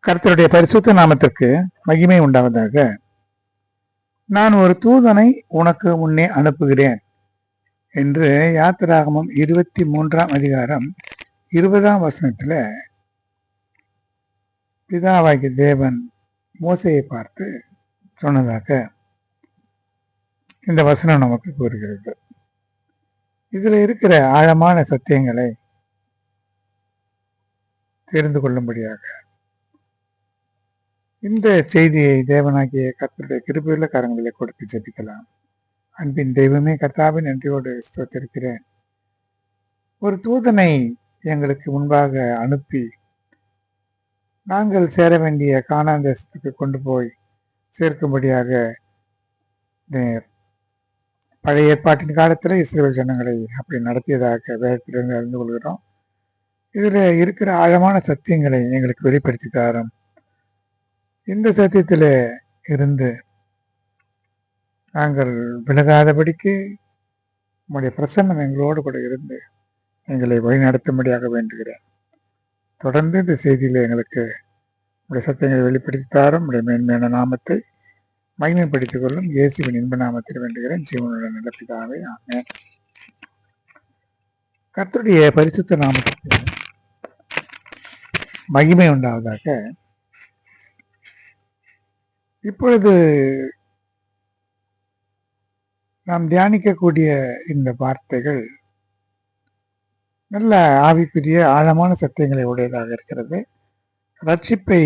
கர்த்தருடைய பரிசுத்த நாமத்திற்கு மகிமை உண்டாவதாக. நான் ஒரு தூதனை உனக்கு முன்னே அனுப்புகிறேன் என்று யாத்திராகமம் 23ஆம் அதிகாரம் 20ஆம் வசனத்துல பிதாவாகிய தேவன் மோசையை பார்த்து சொன்னதாக இந்த வசனம் நமக்கு கூறுகிறது. இதுல இருக்கிற ஆழமான சத்தியங்களை தெரிந்து கொள்ளும்படியாக இந்த செய்தியை தேவனாகிய கர்த்தருடைய கிருபையுள்ள கரங்களிலே கொடுத்து ஜெபிக்கலாம். அன்பின் தெய்வமே, கர்த்தாவே, நன்றியோடு ஸ்தோத்திரிக்கிறேன். ஒரு தூதனை எங்களுக்கு முன்பாக அனுப்பி நாங்கள் சேர வேண்டிய கானான் தேசத்துக்கு கொண்டு போய் சேர்க்கும்படியாக பழைய ஏற்பாட்டின் காலத்தில் இஸ்ரவேல் ஜனங்களை அப்படி நடத்தியதாக வேதத்திலிருந்து அறிந்து கொள்கிறோம். இதில் இருக்கிற ஆழமான சத்தியங்களை எங்களுக்கு வெளிப்படுத்தி தாரோம். இந்த சத்தியத்தில் இருந்து நாங்கள் விலகாதபடிக்கு உங்களுடைய பிரசன்னம் எங்களோடு கூட இருந்து எங்களை வழிநடத்தும்படியாக வேண்டுகிறேன். தொடர்ந்து இந்த செய்தியில் எங்களுக்கு உடைய சத்தியங்களை வெளிப்படுத்தி தாரும். உடைய மேன்மையான நாமத்தை மகிமைப்படுத்திக் கொள்ளும் இயேசுவின் இன்ப நாமத்தில் வேண்டுகிறேன், ஜீவனுடன் நடப்பிதாவே, ஆமென். கர்த்தருடைய பரிசுத்த நாமத்துக்கு மகிமை உண்டாவதாக. இப்பொழுது நாம் தியானிக்கக்கூடிய இந்த வார்த்தைகள் நல்ல ஆவிக்குரிய ஆழமான சத்தியங்களை உடையதாக இருக்கிறது. ரட்சிப்பை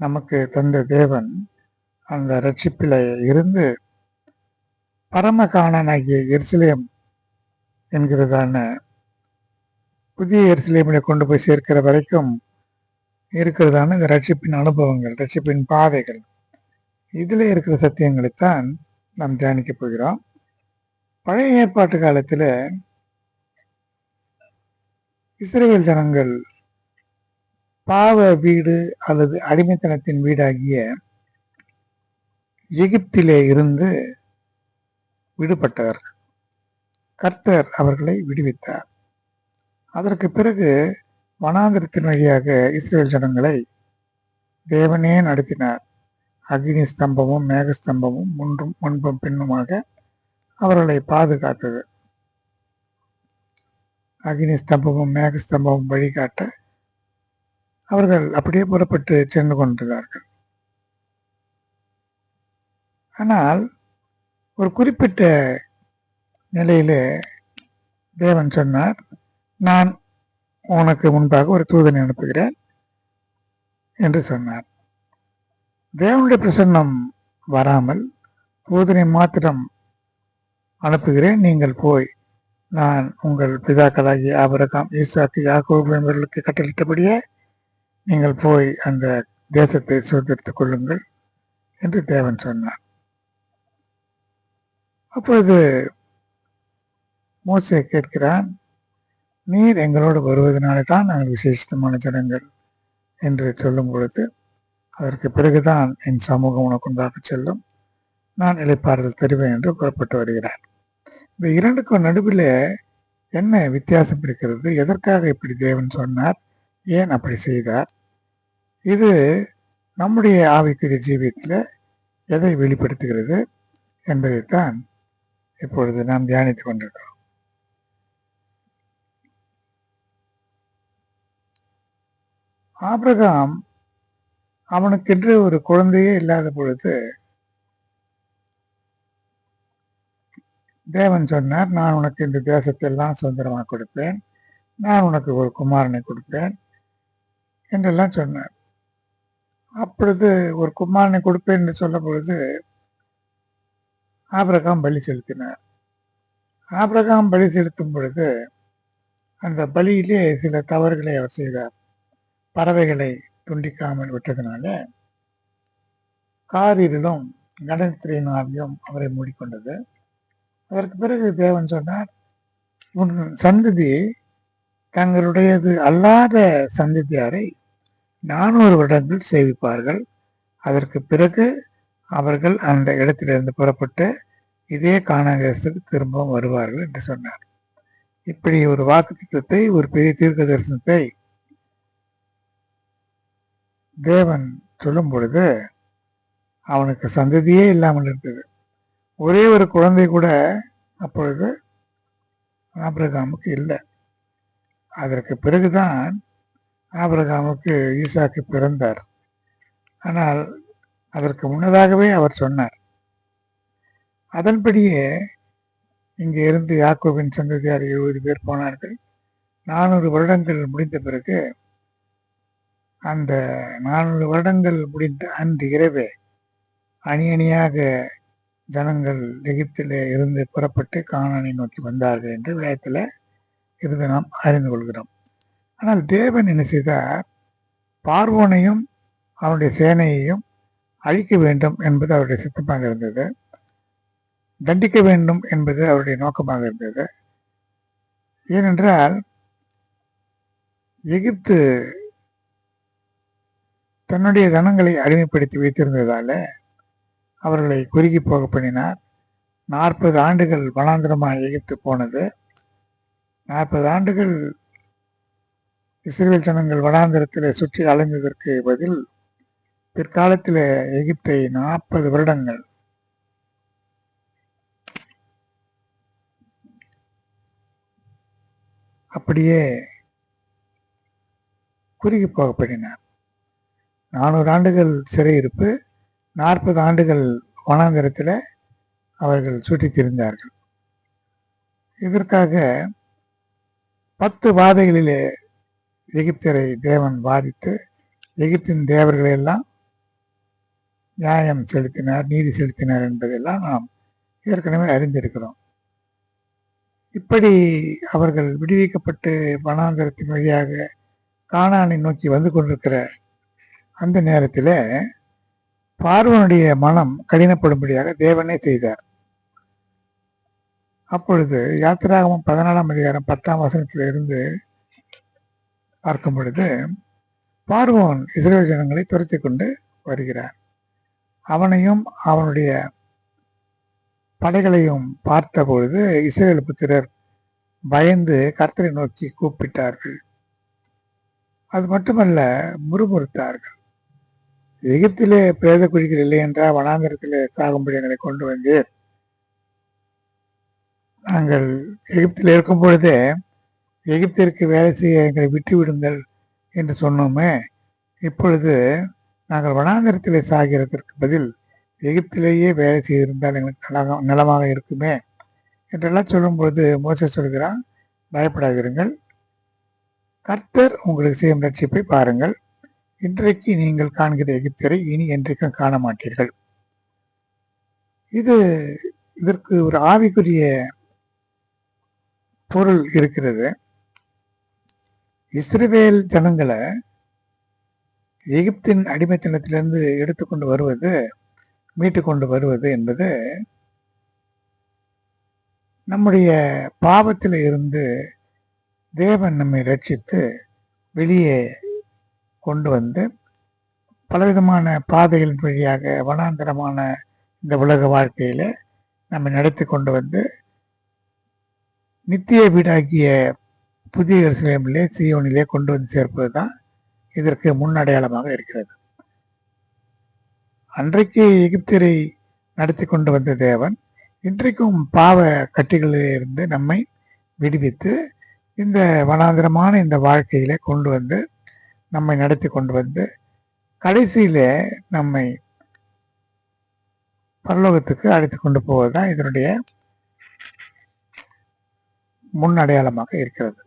நமக்கு தந்த தேவன் அந்த ரட்சிப்பில் இருந்து பரம கானானாகிய எருசலேம் என்கிறதான புதிய எருசலேமில் கொண்டு போய் சேர்க்கிற வரைக்கும் இருக்கிறதான இந்த ரட்சிப்பின் அனுபவங்கள், ரட்சிப்பின் பாதைகள், இதில் இருக்கிற சத்தியங்களைத்தான் நாம் தியானிக்க போகிறோம். பழைய ஏற்பாட்டு காலத்தில் இஸ்ரவேல் ஜனங்கள் பாவ வீடு அல்லது அடிமைத்தனத்தின் வீடாகிய எகிப்திலே இருந்து விடுபட்டவர். கர்த்தர் அவர்களை விடுவித்தார். அதற்கு பிறகு வனாந்திரத்தின் வழியாக இஸ்ரவேல் ஜனங்களை தேவனே நடத்தினார். அக்னி ஸ்தம்பமும் மேகஸ்தம்பமும் முன்பும் பின்னுமாக அவர்களை பாதுகாத்தது. அக்னி ஸ்தம்பமும் மேகஸ்தம்பமும் வழிகாட்ட அவர்கள் அப்படியே புறப்பட்டு சென்று கொண்டிருந்தார்கள். ஆனால் ஒரு குறிப்பிட்ட நிலையிலே தேவன் சொன்னார், நான் உனக்கு முன்பாக ஒரு தூதனை அனுப்புகிறேன் என்று சொன்னார். தேவனுடைய பிரசன்னம் வராமல் தூதனை மாத்திரம் அனுப்புகிறேன், நீங்கள் போய் நான் உங்கள் பிதாக்களாகிய ஆபிரகாம், ஈசாக்கு, யாக்கோபு என்பவர்களுக்கு கட்டளிட்டபடியே நீங்கள் போய் அந்த தேசத்தை சுதந்திரித்துக் கொள்ளுங்கள் என்று தேவன் சொன்னார். அப்பொழுது மோசே கேட்கிறான், நீர் எங்களோடு வருவதனாலே தான் நாங்கள் விசேஷமான ஜனங்கள் என்று சொல்லும் பொழுது, அதற்கு பிறகுதான் என் சமூகம் உனக்கு உண்டாக செல்லும், நான் இளைப்பாறுதல் தருவேன் என்று புறப்பட்டு வருகிறார். இந்த இரண்டுக்கும் நடுவில் என்ன வித்தியாசம் இருக்கிறது? எதற்காக இப்படி தேவன் சொன்னார்? ஏன் அப்படி செய்தார்? இது நம்முடைய ஆவிக்குரிய ஜீவியத்தில் எதை வெளிப்படுத்துகிறது என்பதைத்தான் இப்பொழுது நாம் தியானித்துக் கொண்டிருக்கிறோம். ஆபிரகாம் அவனுக்கென்று ஒரு குழந்தையே இல்லாத பொழுது தேவன் சொன்னார், நான் உனக்கு இந்த தேசத்தெல்லாம் சுதந்திரமாக கொடுப்பேன், நான் உனக்கு ஒரு குமாரனை கொடுப்பேன் என்றெல்லாம் சொன்னார். அப்பொழுது ஒரு குமாரனை கொடுப்பேன் என்று சொல்ல பொழுது ஆபிரகாம் பலி செலுத்தினார். ஆபிரகாம் பலி செலுத்தும் பொழுது அந்த பலியிலே சில தவறுகளை அவர் செய்தார். பறவைகளை துண்டிக்காமல் விட்டதுனால காரிலும் கணத்திரியின் ஆவியும் அவரை மூடிக்கொண்டது. அதற்கு பிறகு தேவன் சொன்னார், உன் சந்ததி தங்களுடையது அல்லாத சந்ததியாரை 400 வருடங்கள் சேவிப்பார்கள். அதற்கு பிறகு அவர்கள் அந்த இடத்திலிருந்து புறப்பட்டு இதே கானான் தேசத்துக்கு திரும்பவும் வருவார்கள் என்று சொன்னார். இப்படி ஒரு வாக்குத்தத்தத்தை, ஒரு பெரிய தீர்க்க தரிசனத்தை தேவன் சொல்லும் பொழுது அவனுக்கு சந்ததியே இல்லாமல் இருந்தது. ஒரே ஒரு குழந்தை கூட அப்பொழுது ஆபிரகாமுக்கு இல்லை. அதற்கு பிறகுதான் ஆபிரகாமுக்கு ஈசாக்கு பிறந்தார். ஆனால் அதற்கு முன்னதாகவே அவர் சொன்னார். அதன்படியே இங்கே இருந்து யாக்கோபின் சந்ததியார் 70 பேர் போனார்கள். 400 வருடங்கள் முடிந்த பிறகு, அந்த 400 வருடங்கள் முடிந்த அன்று இரவே அணி அணியாக ஜனங்கள் எகிப்திலே இருந்து புறப்பட்டு கானானை நோக்கி வந்தார்கள் என்று விடயத்தில் இருந்து நாம் அறிந்து கொள்கிறோம். ஆனால் தேவன் என்ன செய்தார்? பார்வோனையும் அவனுடைய சேனையையும் அழிக்க வேண்டும் என்பது அவருடைய சித்தமாக இருந்தது. தண்டிக்க வேண்டும் என்பது அவருடைய நோக்கமாக இருந்தது. ஏனென்றால் எகிப்து தன்னுடைய ஜனங்களை அடிமைப்படுத்தி வைத்திருந்ததால அவர்களை குறுகி போக பண்ணினார். 40 ஆண்டுகள் வனாந்திரமாக எகிப்து போனது. 40 ஆண்டுகள் இஸ்ரேல் ஜனங்கள் வனாந்திரத்தில் சுற்றி அலைந்ததற்கு பதில் பிற்காலத்தில் எகிப்தை 40 வருடங்கள் அப்படியே குறுகி போக பண்ணினார். 400 ஆண்டுகள் சிறையிருப்பு, 40 ஆண்டுகள் வனாந்திரத்தில் அவர்கள் சுற்றி திரிந்தார்கள். இதற்காக 10 வாதைகளிலே எகிப்தரை தேவன் பாதித்து எகிப்தின் தேவர்களை எல்லாம் நியாயம் செலுத்தினார், நீதி செலுத்தினார் என்பதெல்லாம் நாம் ஏற்கனவே அறிந்திருக்கிறோம். இப்படி அவர்கள் விடுவிக்கப்பட்டு வனாந்தரத்தின் வழியாக கானானை நோக்கி வந்து கொண்டிருக்கிற அந்த நேரத்தில் பார்வோனுடைய மனம் கடினப்படும்படியாக தேவனே செய்தார். அப்பொழுது யாத்திராகமம் 14ஆம் அதிகாரம் 10ஆம் வசனத்தில் இருந்து பார்க்கும் பொழுது பார்வோன் இஸ்ரேல் ஜனங்களை துரத்தி கொண்டு வருகிறார். அவனையும் அவனுடைய படைகளையும் பார்த்த பொழுது இஸ்ரேல் புத்திரர் பயந்து கர்த்தரை நோக்கி கூப்பிட்டார்கள். அது மட்டுமல்ல, முறுமுறுத்தார்கள். எகிப்திலே பிரேத குழிகள் இல்லை என்றால் வனாந்தரத்திலே சாகும்படி எங்களை கொண்டு வந்து, நாங்கள் எகிப்தில் இருக்கும் பொழுதே எகிப்திற்கு வேலை செய்ய எங்களை விட்டுவிடுங்கள் என்று சொன்னோமே, இப்பொழுது நாங்கள் வனாந்தரத்திலே சாகிறதற்கு பதில் எகிப்திலேயே வேலை செய்திருந்தால் எங்களுக்கு நலமாக இருக்குமே என்றெல்லாம் சொல்லும் பொழுது மோசே சொல்கிறான், பயப்படாதிருங்கள், கர்த்தர் உங்களுக்கு செய்யும் ரட்சிப்பை பாருங்கள். இன்றைக்கு நீங்கள் காண்கிற எகிப்தியரை இனி என்றைக்கும் காண மாட்டீர்கள். இதற்கு ஒரு ஆவிக்குரிய பொருள் இருக்கிறது. இஸ்ரவேல் ஜனங்களை எகிப்தின் அடிமைத்தனத்திலிருந்து எடுத்துக்கொண்டு வருவது, மீட்டு கொண்டு வருவது என்பது நம்முடைய பாவத்தில் இருந்து தேவன் நம்மை ரட்சித்து வெளியே கொண்டு வந்து பலவிதமான பாதைகளின் வழியாக வனாந்தரமான இந்த உலக வாழ்க்கையில நம்மை நடத்தி கொண்டு வந்து நித்திய வீடாகிய புதிய எருசலேமிலே சீயோனிலே கொண்டு வந்து சேர்ப்பது தான் இதற்கு முன்னடையாளமாக இருக்கிறது. அன்றைக்கு எகிப்தியரை நடத்தி கொண்டு வந்த தேவன் இன்றைக்கும் பாவ கட்டிகளில் இருந்து நம்மை விடுவித்து இந்த வனாந்திரமான இந்த வாழ்க்கையில கொண்டு வந்து நம்மை நடத்தி கொண்டு வந்து கடைசியில நம்மை பரலோகத்துக்கு அழைத்து கொண்டு போவதுதான் இதனுடைய முன் அடையாளமாக இருக்கிறது.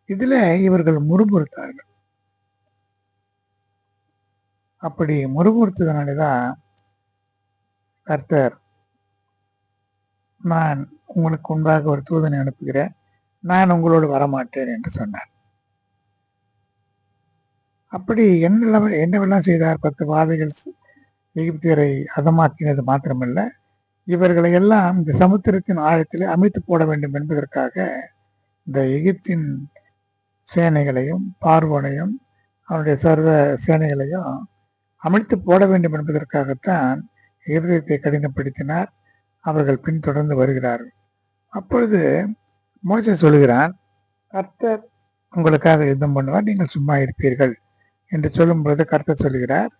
இதுல இவர்கள் முறுமுறுத்தார்கள். அப்படி முறுமுறுத்ததுனாலதான் கர்த்தர், நான் உங்களுக்கு முன்பாக ஒரு தூதனை அனுப்புகிறேன், நான் உங்களோடு வரமாட்டேன் என்று சொன்னார். அப்படி என்னவெல்லாம் செய்தார்? 10 வாதைகள் எகிப்தியரை அதமாக்கினது மாத்திரமல்ல, இவர்களை எல்லாம் இந்த சமுத்திரத்தின் ஆழத்தில் அமைத்து போட வேண்டும் என்பதற்காக இந்த எகிப்தின் சேனைகளையும் பார்வோனையும் அவனுடைய சர்வ சேனைகளையும் அமைத்து போட வேண்டும் என்பதற்காகத்தான் இருதயத்தை கடினப்படுத்தினார். அவர்கள் பின்தொடர்ந்து வருகிறார்கள். அப்பொழுது மோசே சொல்கிறான், கர்த்தர் உங்களுக்காக யுத்தம் பண்ணுவார், நீங்கள் சும்மா இருப்பீர்கள் என்று சொல்லும் பொழுது கர்த்தர் சொல்கிறார்,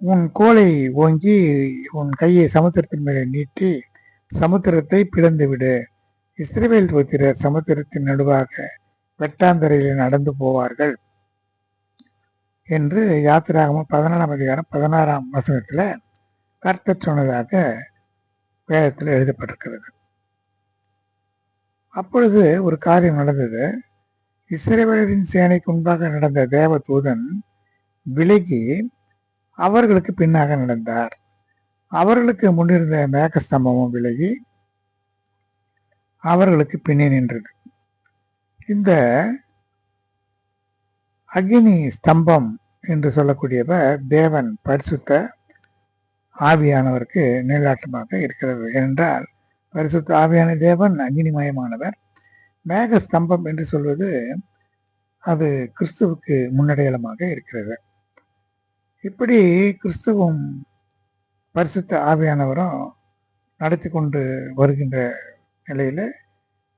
உன் கோலை ஓங்கி உன் கையை சமுத்திரத்தின் மேலே நீட்டி சமுத்திரத்தை பிளந்து விடு. இஸ்ரவேல் புத்திரர் சமுத்திரத்தின் நடுவாக வெட்டாந்தரையில் நடந்து போவார்கள் என்று யாத்திராகமம் 14ஆம் அதிகாரம் 16ஆம் வசனத்துல கர்த்தர் சொன்னதாக வேதத்தில் எழுதப்பட்டிருக்கிறது. அப்பொழுது ஒரு காரியம் நடந்தது. இஸ்ரவேலரின் சேனைக்கு முன்பாக நடந்த தேவ தூதன் விலகி அவர்களுக்கு பின்னாக நடந்தார். அவர்களுக்கு முன்னிருந்த மேகஸ்தம்பமும் விலகி அவர்களுக்கு பின்னே நின்றது. இந்த அக்னி ஸ்தம்பம் என்று சொல்லக்கூடியவர் தேவன் பரிசுத்த ஆவியானவருக்கு நிழலாட்டமாக இருக்கிறது. ஏனென்றால் பரிசுத்த ஆவியான தேவன் அக்னிமயமானவர். மேக ஸ்தம்பம் என்று சொல்வது அது கிறிஸ்துவுக்கு முன்னடையாளமாக இருக்கிறது. இப்படி கிறிஸ்துவும் பரிசுத்த ஆவியானவரும் நடத்தி கொண்டு வருகின்ற நிலையில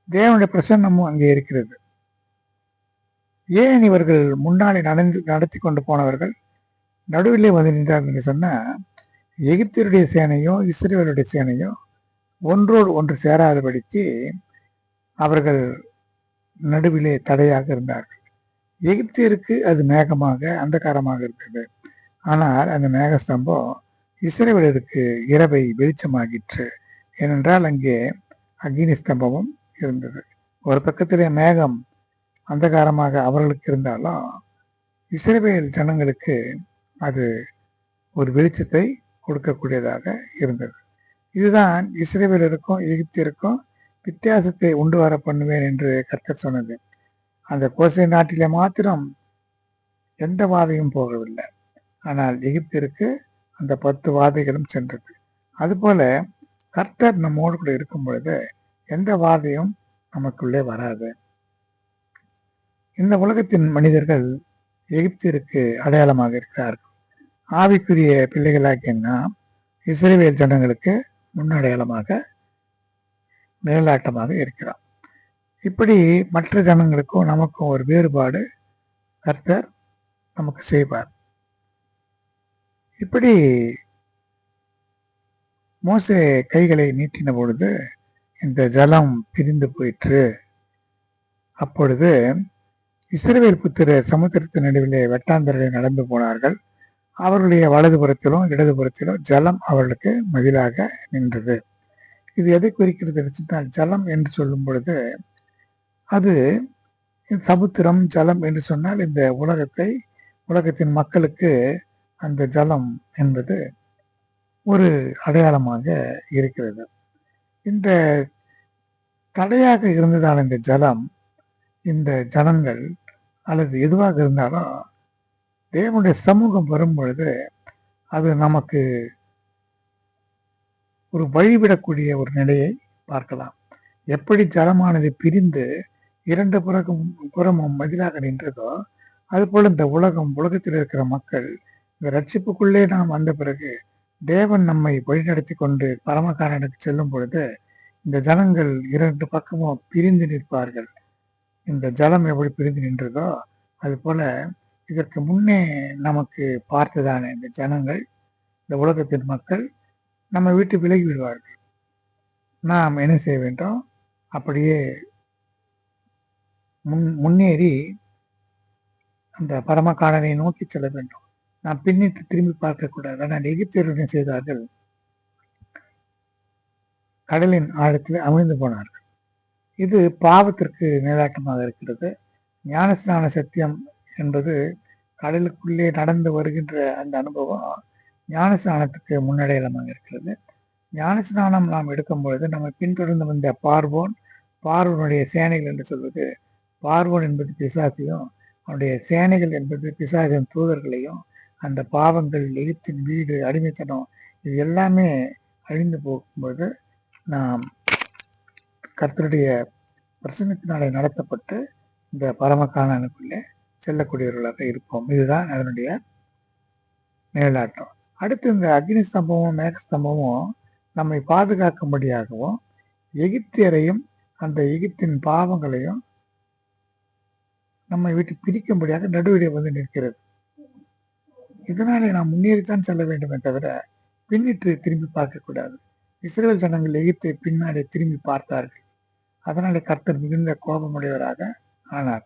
தேவனுடைய பிரசன்னமும் அங்கே இருக்கிறது. ஏன் இவர்கள் முன்னாலே நடத்தி கொண்டு போனவர்கள் நடுவிலே வந்து நின்றார்கள் என்று சொன்னா, எகிப்தியருடைய சேனையோ இஸ்ரேலுடைய சேனையோ ஒன்றோடு ஒன்று சேராதபடிக்கு அவர்கள் நடுவிலே தடையாக இருந்தார்கள். எகிப்தியருக்கு அது மேகமாக அந்தகாரமாக இருந்தது. ஆனால் அந்த மேகஸ்தம்பம் இஸ்ரவேலருக்கு இரவை வெளிச்சமாகிற்று. ஏனென்றால் அங்கே அக்னி ஸ்தம்பமும் இருந்தது. ஒரு பக்கத்திலே மேகம் அந்தகாரமாக அவர்களுக்கு இருந்தாலும் இஸ்ரவேல் ஜனங்களுக்கு அது ஒரு வெளிச்சத்தை கொடுக்கக்கூடியதாக இருந்தது. இதுதான் இஸ்ரவேலருக்கும் எகிப்தியருக்கும் வித்தியாசத்தை உண்டு வர பண்ணுவேன் என்று கர்த்தர் சொன்னது. அந்த கோசை நாட்டிலே மாத்திரம் எந்த வாதையும் போகவில்லை. ஆனால் எகிப்திற்கு அந்த 10 வாதைகளும் சென்றது. அதுபோல கர்த்தர் நம்மோடு கூட இருக்கும் பொழுது எந்த வாதையும் நமக்குள்ளே வராது. இந்த உலகத்தின் மனிதர்கள் எகிப்திற்கு அடையாளமாக இருக்கிறார்கள். ஆவிக்குரிய பிள்ளைகளாகிய நாம் இஸ்ரவேல் ஜனங்களுக்கு முன்னடையாளமாக நிழலாட்டமாக இருக்கிறோம். இப்படி மற்ற ஜனங்களுக்கும் நமக்கும் ஒரு வேறுபாடு கர்த்தர் நமக்கு செய்வார். இப்படி மோசே கைகளை நீட்டின பொழுது இந்த ஜலம் பிரிந்து போயிற்று. அப்பொழுது இஸ்ரவேல் புத்திரர் சமுத்திரத்தின் நடுவிலே வெட்டாந்தரையில் நடந்து போனார்கள். அவர்களுடைய வலதுபுறத்திலும் இடதுபுறத்திலும் ஜலம் அவர்களுக்கு மதிலாக நின்றது. இது எதை குறிக்கிறது சொன்னால், ஜலம் என்று சொல்லும் பொழுது அது சமுத்திரம். ஜலம் என்று சொன்னால் இந்த உலகத்தின் மக்களுக்கு அந்த ஜலம் என்பது ஒரு அடையாளமாக இருக்கிறது. இந்த தடையாக இருந்ததால் இந்த ஜலம், இந்த ஜனங்கள் அல்லது எதுவாக இருந்தாலும் தேவனுடைய சமூகம் வரும் பொழுது அது நமக்கு ஒரு வழிவிடக்கூடிய ஒரு நிலையை பார்க்கலாம். எப்படி ஜலமானது பிரிந்து 2 புறமும் மதிலாக நின்றதோ அதுபோல இந்த உலகத்தில் இருக்கிற மக்கள் இந்த ரட்சிப்புக்குள்ளே நாம் வந்த பிறகு தேவன் நம்மை வழிநடத்தி கொண்டு பரமகாரனுக்கு செல்லும் பொழுது இந்த ஜனங்கள் 2 பக்கமும் பிரிந்து நிற்பார்கள். இந்த ஜலம் எப்படி பிரிந்து நின்றதோ அது போல இதற்கு முன்னே நமக்கு பார்த்ததான இந்த ஜனங்கள், இந்த உலகத்தின் மக்கள் நம்ம விட்டு விலகி விடுவார்கள். நாம் என்ன செய்ய வேண்டும்? அப்படியே முன்னேறி அந்த பரமகாரனை நோக்கி செல்ல வேண்டும். நாம் பின்னிட்டு திரும்பி பார்க்கக்கூடாது. ஆனால் எகிப்தியர்கள் செய்தார்கள், கடலின் ஆழத்தில் அமிழ்ந்து போனார்கள். இது பாவத்திற்கு நிழலாட்டமாக இருக்கிறது. ஞானஸ்நான சத்தியம் என்பது கடலுக்குள்ளே நடந்து வருகின்ற அந்த அனுபவம் ஞானஸ்நானத்துக்கு முன்னடையாளமாக இருக்கிறது. ஞானஸ்நானம் நாம் எடுக்கும் பொழுது நம்ம பின்தொடர்ந்து வந்த பார்வோனுடைய சேனைகள் என்று சொல்வது, பார்வோன் என்பது பிசாசையும் அவனுடைய சேனைகள் என்பது பிசாசின் தூதர்களையும், அந்த பாவங்கள், எகிப்தின் வீடு, அடிமைத்தனம், இது எல்லாமே அழிந்து போகும்போது நாம் கர்த்தருடைய பிரசன்னத்தினாலே நடத்தப்பட்டு இந்த பரமகாரனுக்குள்ளே செல்லக்கூடியவர்களாக இருப்போம். இதுதான் அதனுடைய நிழலாட்டம். அடுத்து இந்த அக்னி ஸ்தம்பமும் மேகஸ்தம்பமும் நம்மை பாதுகாக்கும்படியாகவும் எகிப்தியரையும் அந்த எகிப்தின் பாவங்களையும் நம்மை விட்டு பிரிக்கும்படியாக நடுவிலே வந்து நிற்கிறது. இதனாலே நாம் முன்னேறித்தான் செல்ல வேண்டுமே தவிர பின்னிட்டு திரும்பி பார்க்கக்கூடாது. இஸ்ரேல் ஜனங்கள் எகிப்தை பின்னாலே திரும்பி பார்த்தார்கள். அதனாலே கர்த்தர் மிகுந்த கோபமுடையவராக ஆனார்.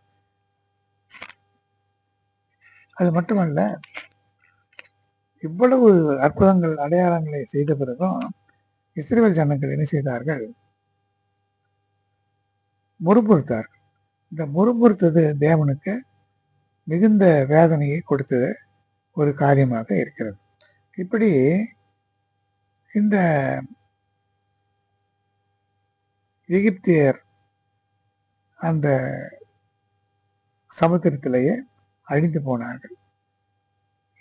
அது மட்டுமல்ல, இவ்வளவு அற்புதங்கள் அடையாளங்களை செய்த பிறகும் இஸ்ரேல் ஜனங்கள் என்ன செய்தார்கள்? முறுமுறுத்தார்கள். இந்த முறுமுறுத்தது தேவனுக்கு மிகுந்த வேதனையை கொடுத்தது ஒரு காரியமாக இருக்கிறது. இப்படி இந்த எகிப்தியர் அந்த சமுத்திரத்திலேயே அழிந்து போனார்கள்.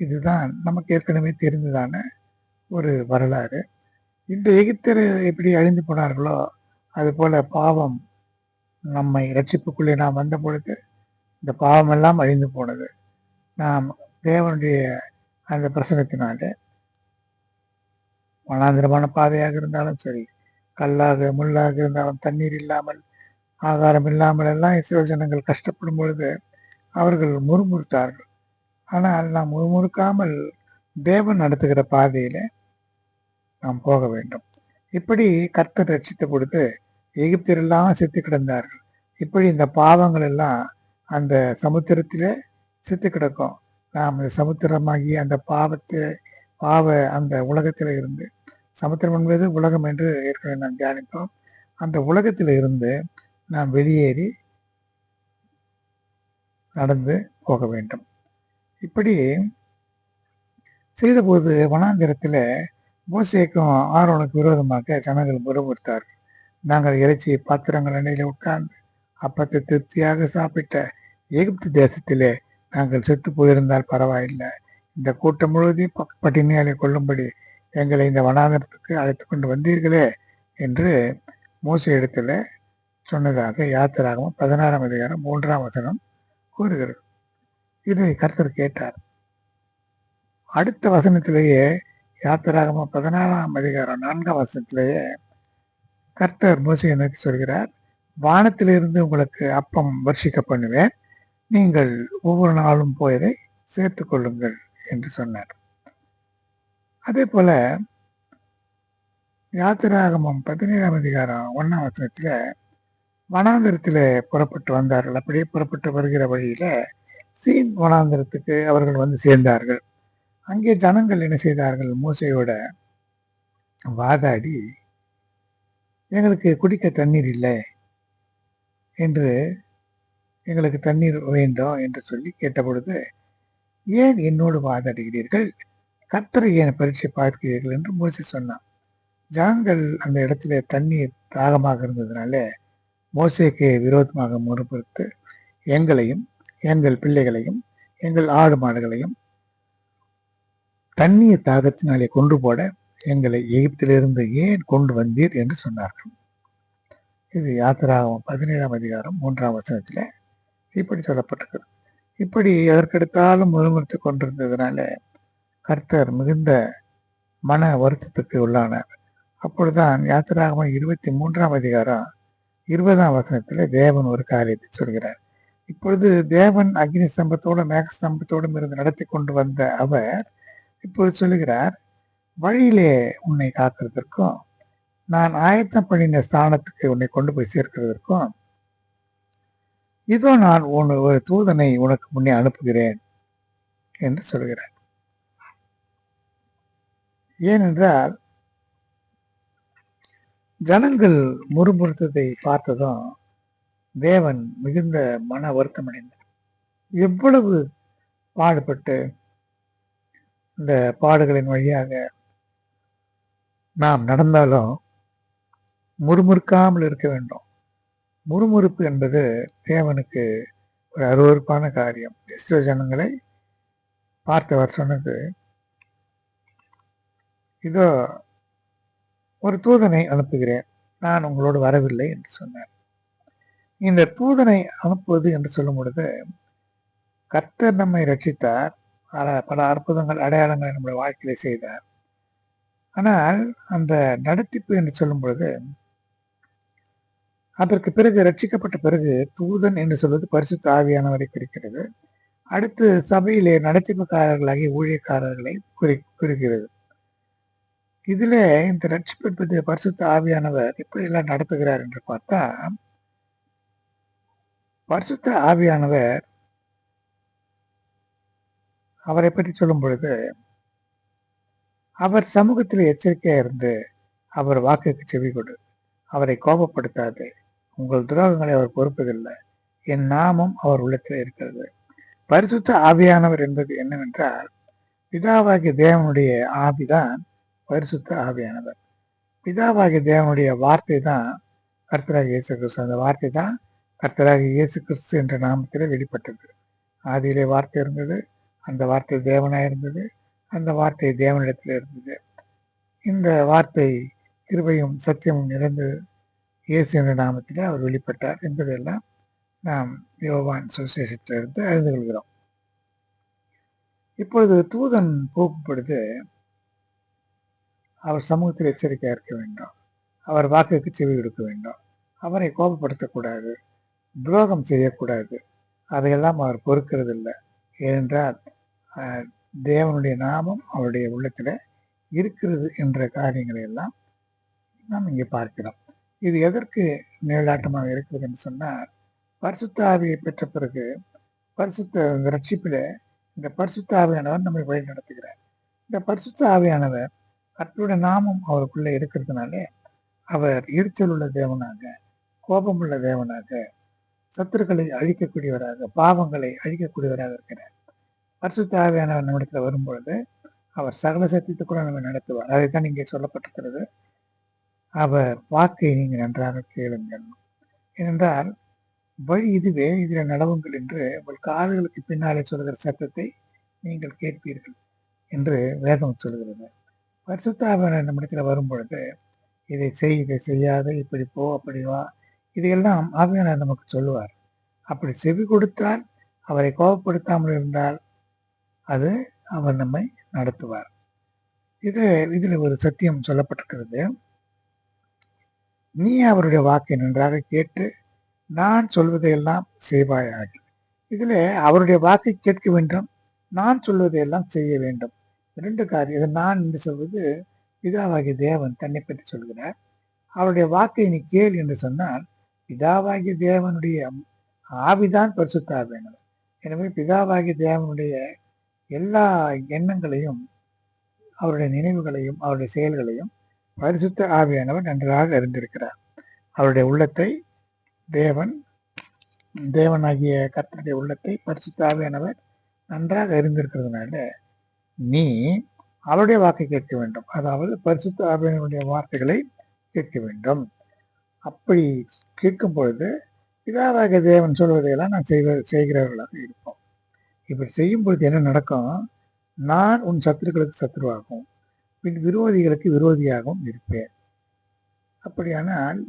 இதுதான் நமக்கு ஏற்கனவே தெரிந்ததான ஒரு வரலாறு. இந்த எகிப்தியர் எப்படி அழிந்து போனார்களோ அது போல பாவம் நம்மை ரட்சிப்புக்குள்ளே நாம் வந்த பொழுது இந்த பாவமெல்லாம் அழிந்து போனது. நாம் தேவனுடைய அந்த பிரசனத்தினாலே வனாந்திரமான பாதையாக இருந்தாலும் சரி, கல்லாக முள்ளாக இருந்தாலும், தண்ணீர் இல்லாமல் ஆகாரம் இல்லாமல் எல்லாம் இஸ்ரவேல் ஜனங்கள் கஷ்டப்படும் பொழுது அவர்கள் முறுமுறுத்தார்கள். ஆனால் நாம் முறுமுறுக்காமல் தேவன் நடத்துகிற பாதையில நாம் போக வேண்டும். இப்படி கர்த்தர் ரட்சித்த பொழுது எகிப்தியரெல்லாம் செத்து கிடந்தார்கள். இப்படி இந்த பாவங்கள் எல்லாம் அந்த சமுத்திரத்திலே செத்து கிடக்கும். நாம் இந்த சமுத்திரமாகிய அந்த பாவ அந்த உலகத்தில இருந்து, சமுத்திரம் என்பது உலகம் என்று ஏற்கனவே நாம் தியானித்தோம். அந்த உலகத்தில் இருந்து நாம் வெளியேறி நடந்து போக வேண்டும். இப்படி செய்தபோது வனாந்திரத்தில் மோசேக்கும் ஆரோனுக்கு விரோதமாக ஜனங்கள் முறுமுறுத்தார்கள். நாங்கள் இறைச்சி பாத்திரங்கள் அணையில உட்கார்ந்து அப்பத்தை திருப்தியாக சாப்பிட்ட எகிப்து தேசத்திலே நாங்கள் செத்து போயிருந்தால் பரவாயில்லை. இந்த கூட்டம் முழுவதையும் பட்டினியாலே கொள்ளும்படி எங்களை இந்த வனாந்திரத்துக்கு அழைத்து கொண்டு வந்தீர்களே என்று மோசே இடத்துல சொன்னதாக யாத்திராகமம் 16ஆம் அதிகாரம் 3ஆம் வசனம் கூறுகிறது. இதை கர்த்தர் கேட்டார். அடுத்த வசனத்திலேயே யாத்திராகமம் 16ஆம் அதிகாரம் 4ஆம் வசனத்திலேயே கர்த்தர் மோசேயை நோக்கி சொல்கிறார், வானத்திலிருந்து உங்களுக்கு அப்பம் வர்ஷிக்க பண்ணுவேன், நீங்கள் ஒவ்வொரு நாளும் போயதை சேர்த்து கொள்ளுங்கள் என்று சொன்னார். அதே போல யாத்திராகமம் 17ஆம் அதிகாரம் 1ஆம் வசனத்துல வனாந்திரத்துல புறப்பட்டு வந்தார்கள். அப்படியே புறப்பட்டு வருகிற வழியில சீன் வனாந்திரத்துக்கு அவர்கள் வந்து சேர்ந்தார்கள். அங்கே ஜனங்கள் என்ன செய்தார்கள்? மோசையோட வாதாடி எங்களுக்கு குடிக்க தண்ணீர் இல்லை என்று, எங்களுக்கு தண்ணீர் வேண்டும் என்று சொல்லி கேட்டபொழுது, ஏன் என்னோடு வாதாடுகிறீர்கள், கர்த்தரை ஏன் பரீட்சை பார்க்கிறீர்கள் என்று மோசே சொன்னான். ஜனங்கள் அந்த இடத்துல தண்ணீர் தாகமாக இருந்ததுனால மோசேக்கு விரோதமாக முறுமுறுத்து எங்களையும் எங்கள் பிள்ளைகளையும் எங்கள் ஆடு மாடுகளையும் தண்ணீர் தாகத்தினாலே கொண்டு போட எங்களை எகிப்திலிருந்து ஏன் கொண்டு வந்தீர் என்று சொன்னார்கள். இது யாத்திராகமம் 17ஆம் அதிகாரம் 3ஆம் வசனத்துல இப்படி சொல்லப்பட்டிருக்கிறது. இப்படி எதற்கெடுத்தாலும் முறுமுறுத்து கொண்டிருந்ததுனால கர்த்தர் மிகுந்த மன வருத்தத்துக்கு உள்ளானார். அப்பொழுதுதான் யாத்திராகமம் 23ஆம் அதிகாரம் 20ஆம் வசனத்துல தேவன் ஒரு காரியத்தை சொல்கிறார். இப்பொழுது தேவன் அக்னி ஸ்தம்பத்தோடும் மேக ஸ்தம்பத்தோடும் இருந்து நடத்தி கொண்டு வந்த அவர் இப்பொழுது சொல்லுகிறார், வழியிலே உன்னை காக்கிறதற்கும் நான் ஆயத்தம் பண்ணின ஸ்தானத்துக்கு உன்னை கொண்டு போய் சேர்க்கிறதற்கும் இதோ நான் ஒரு தூதனை உனக்கு முன்னே அனுப்புகிறேன் என்று சொல்கிறார். ஏனென்றால் ஜனங்கள் முறுமுறுத்ததை பார்த்ததும் தேவன் மிகுந்த மன வருத்தம் அடைந்தார். எவ்வளவு பாடுபட்டு இந்த பாடுகளின் வழியாக நாம் நடந்தாலும் முறுமுறுக்காமல் இருக்க வேண்டும். முறுமுறுப்பு என்பது தேவனுக்கு ஒரு அருவருப்பான காரியம். இஸ்ரவேல் ஜனங்களை பார்த்தவர் சொன்னது, இதோ ஒரு தூதனை அனுப்புகிறேன், நான் உங்களோடு வரவில்லை என்று சொன்னார். இந்த தூதனை அனுப்புவது என்று சொல்லும் பொழுது கர்த்தர் நம்மை ரட்சித்தார், பல அற்புதங்கள் அடையாளங்களை நம்முடைய வாழ்க்கையில செய்தார். ஆனால் அந்த நடத்திப்பு என்று சொல்லும் பொழுது அதற்கு பிறகு ரட்சிக்கப்பட்ட பிறகு தூதன் என்று சொல்வது பரிசுத்த ஆவியானவரை குறிக்கிறது. அடுத்து சபையிலே நடத்திப்புக்காரர்களாகிய ஊழியக்காரர்களை குறிக்கிறது. இதுல இந்த ரட்சிப்பு பற்றிய பரிசுத்த ஆவியானவர் எப்படி எல்லாம் நடத்துகிறார் என்று பார்த்தா, பரிசுத்த ஆவியானவர் அவரை பற்றி சொல்லும் பொழுது, அவர் சமூகத்தில் எச்சரிக்கையா இருந்து அவர் வாக்குக்கு செவி கொடு, அவரை கோபப்படுத்தாது, உங்கள் துரோகங்களை அவர் பொறுப்பதில்லை, என் நாமம் அவர் உள்ளத்தில் இருக்கிறது. பரிசுத்த ஆவியானவர் என்பது என்னவென்றால், பிதாவாகிய தேவனுடைய ஆவிதான் பரிசுத்த ஆவியானவர். பிதாவாகிய தேவனுடைய வார்த்தை தான் கர்த்தராகிய இயேசு கிறிஸ்து. அந்த வார்த்தை தான் கர்த்தராகிய இயேசு கிறிஸ்து என்ற நாமத்திலே வெளிப்பட்டது. ஆதியிலே வார்த்தை இருந்தது, அந்த வார்த்தை தேவனாய் இருந்தது, அந்த வார்த்தை தேவனிடத்தில் இருந்தது. இந்த வார்த்தை கிருபையும் சத்தியமும் நிறைந்து இயேசு என்ற நாமத்திலே அவர் வெளிப்பட்டார் என்பதெல்லாம் நாம் யோவான் சுவிசேஷத்திலிருந்து அறிந்து கொள்கிறோம். இப்பொழுது தூதன் போக்கும்பொழுது அவர் சமூகத்தில் எச்சரிக்கையா இருக்க வேண்டும், அவர் வாக்குக்கு செவி கொடுக்க வேண்டும், அவரை கோபப்படுத்தக்கூடாது, துரோகம் செய்யக்கூடாது, அதையெல்லாம் அவர் பொறுக்கிறதில்லை. ஏனென்றால் தேவனுடைய நாமம் அவருடைய உள்ளத்துல இருக்கிறது என்ற காரியங்களை எல்லாம் நாம் இங்கே பார்க்கிறோம். இது எதற்கு நிழலாட்டமாக இருக்கிறது என்று சொன்னால், பரிசுத்த ஆவியை பெற்ற பிறகு பரிசுத்த ரட்சிப்பில இந்த பரிசுத்த ஆவியானவர் நம்மை வழி நடத்துகிறார். இந்த பரிசுத்த ஆவியானவர் கர்த்தருடைய நாமம் அவருக்குள்ள இருக்கிறதுனாலே அவர் எரிச்சல் உள்ள தேவனாக, கோபமுள்ள தேவனாக, சத்துருக்களை அழிக்கக்கூடியவராக, பாவங்களை அழிக்கக்கூடியவராக இருக்கிறார். பரிசுத்த ஆவியானவர் நம்மிடத்துல வரும்பொழுது அவர் சகல சத்தியத்தை கூட நம்ம நடத்துவார். அதைத்தான் இங்கே சொல்லப்பட்டிருக்கிறது, அவர் வாக்கை நீங்கள் நன்றாக கேளுங்கள். ஏனென்றால் வழி இதுவே, இதில் நடவுங்கள் என்று உங்கள் காதுகளுக்கு பின்னாலே சொல்கிற சத்தத்தை நீங்கள் கேட்பீர்கள் என்று வேதம் சொல்கிறது. பரிசுத்த ஆவியானவர் நம்மிடத்தில் வரும் பொழுது இதை செய், இதை செய்யாத, இப்படி போ, அப்படி வா, இதையெல்லாம் ஆவியானவர் நமக்கு சொல்லுவார். அப்படி செவி கொடுத்தால், அவரை கோபப்படுத்தாமல் இருந்தால் அது அவர் நம்மை நடத்துவார். இதில் ஒரு சத்தியம் சொல்லப்பட்டிருக்கிறது, நீ அவருடைய வாக்கை நன்றாக கேட்டு நான் சொல்வதையெல்லாம் செய்வாயாக. இதில் அவருடைய வாக்கை கேட்க வேண்டும், நான் சொல்வதையெல்லாம் செய்ய வேண்டும். இரண்டு காரியம். இது நான் என்று சொல்வது பிதாவாகிய தேவன் தன்னை பற்றி சொல்கிறார். அவருடைய வாக்கை நீ கேள் என்று சொன்னால், பிதாவாகிய தேவனுடைய ஆவிதான் பரிசுத்த ஆவியானவர். எனவே பிதாவாகிய தேவனுடைய எல்லா எண்ணங்களையும், அவருடைய நினைவுகளையும், அவருடைய செயல்களையும் பரிசுத்த ஆவியானவர் நன்றாக அறிந்திருக்கிறார். அவருடைய உள்ளத்தை தேவனாகிய கர்த்தருடைய உள்ளத்தை பரிசுத்த ஆவியானவர் நன்றாக அறிந்திருக்கிறதுனால நீ அவருடைய வாக்கை கேட்க வேண்டும். அதாவது பரிசுத்த ஆவியானவருடைய வார்த்தைகளை கேட்க வேண்டும். அப்படி கேட்கும் பொழுது பிதாவாகிய தேவன் சொல்வதையெல்லாம் நான் செய்கிறவர்களாக இருப்போம். இப்படி செய்யும் பொழுது என்ன நடக்கும்? நான் உன் சத்துருக்களுக்கு சத்துருவாகவும் பின் விரோதிகளுக்கு விரோதியாகவும் இருப்பேன். அப்படியானால்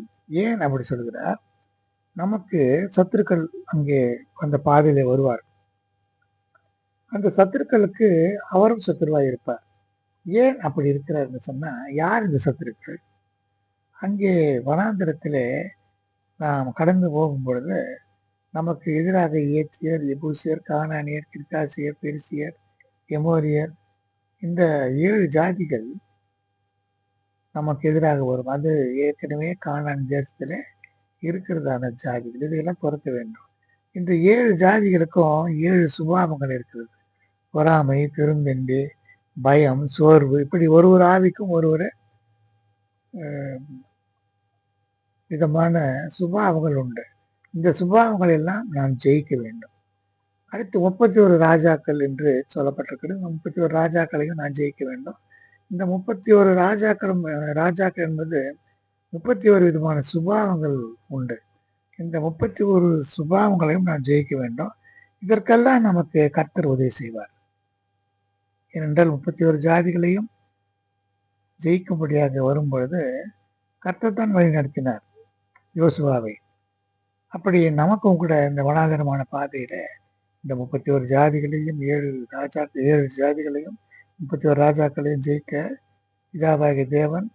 ஏன் அப்படி சொல்கிறார்? நமக்கு சத்துருக்கள் அங்கே அந்த பாதையிலே வருவார். அந்த சத்துருக்களுக்கு அவரும் சத்துருவாய் இருப்பார். ஏன் அப்படி இருக்கிறார்னு சொன்னா, யார் இந்த சத்துருக்கள்? அங்கே வனாந்திரத்திலே நாம் கடந்து போகும் பொழுது நமக்கு எதிராக ஏற்றியர், எபூசியர், கானானியர், கிர்காசியர், பெரிசியர், எமோரியர், இந்த 7 ஜாதிகள் நமக்கு எதிராக வரும். அது ஏற்கனவே கானான் தேசத்துல இருக்கிறதான ஜாதிகள். இதையெல்லாம் பொறுத்த வேண்டும். இந்த 7 ஜாதிகளுக்கும் 7 சுபாவங்கள் இருக்கிறது. பொறாமை, பெருந்தெண்டு, பயம், சோர்வு, இப்படி ஒரு ஆவிக்கும் ஒரு விதமான சுபாவங்கள் உண்டு. இந்த சுபாவங்கள் எல்லாம் நாம் ஜெயிக்க வேண்டும். அடுத்து 31 ராஜாக்கள் என்று சொல்லப்பட்டிருக்கிறது. 31 ராஜாக்களையும் நான் ஜெயிக்க வேண்டும். இந்த 31 ராஜாக்கள் என்பது 31 விதமான சுபாவங்கள் உண்டு. இந்த 31 சுபாவங்களையும் நான் ஜெயிக்க வேண்டும். இதற்கெல்லாம் நமக்கு கர்த்தர் உதவி செய்வார். ஏனென்றால் 31 ஜாதிகளையும் ஜெயிக்கும்படியாக வரும்பொழுது கர்த்தர் தான் வழி நடத்தினார் யோசுவாவை. அப்படி நமக்கும் கூட இந்த வனாந்தரமான பாதையில இந்த 31 ஜாதிகளையும் 7 ஜாதிகளையும் 31 ராஜாக்களையும் ஜெயிக்க பிதாவாகிய தேவன்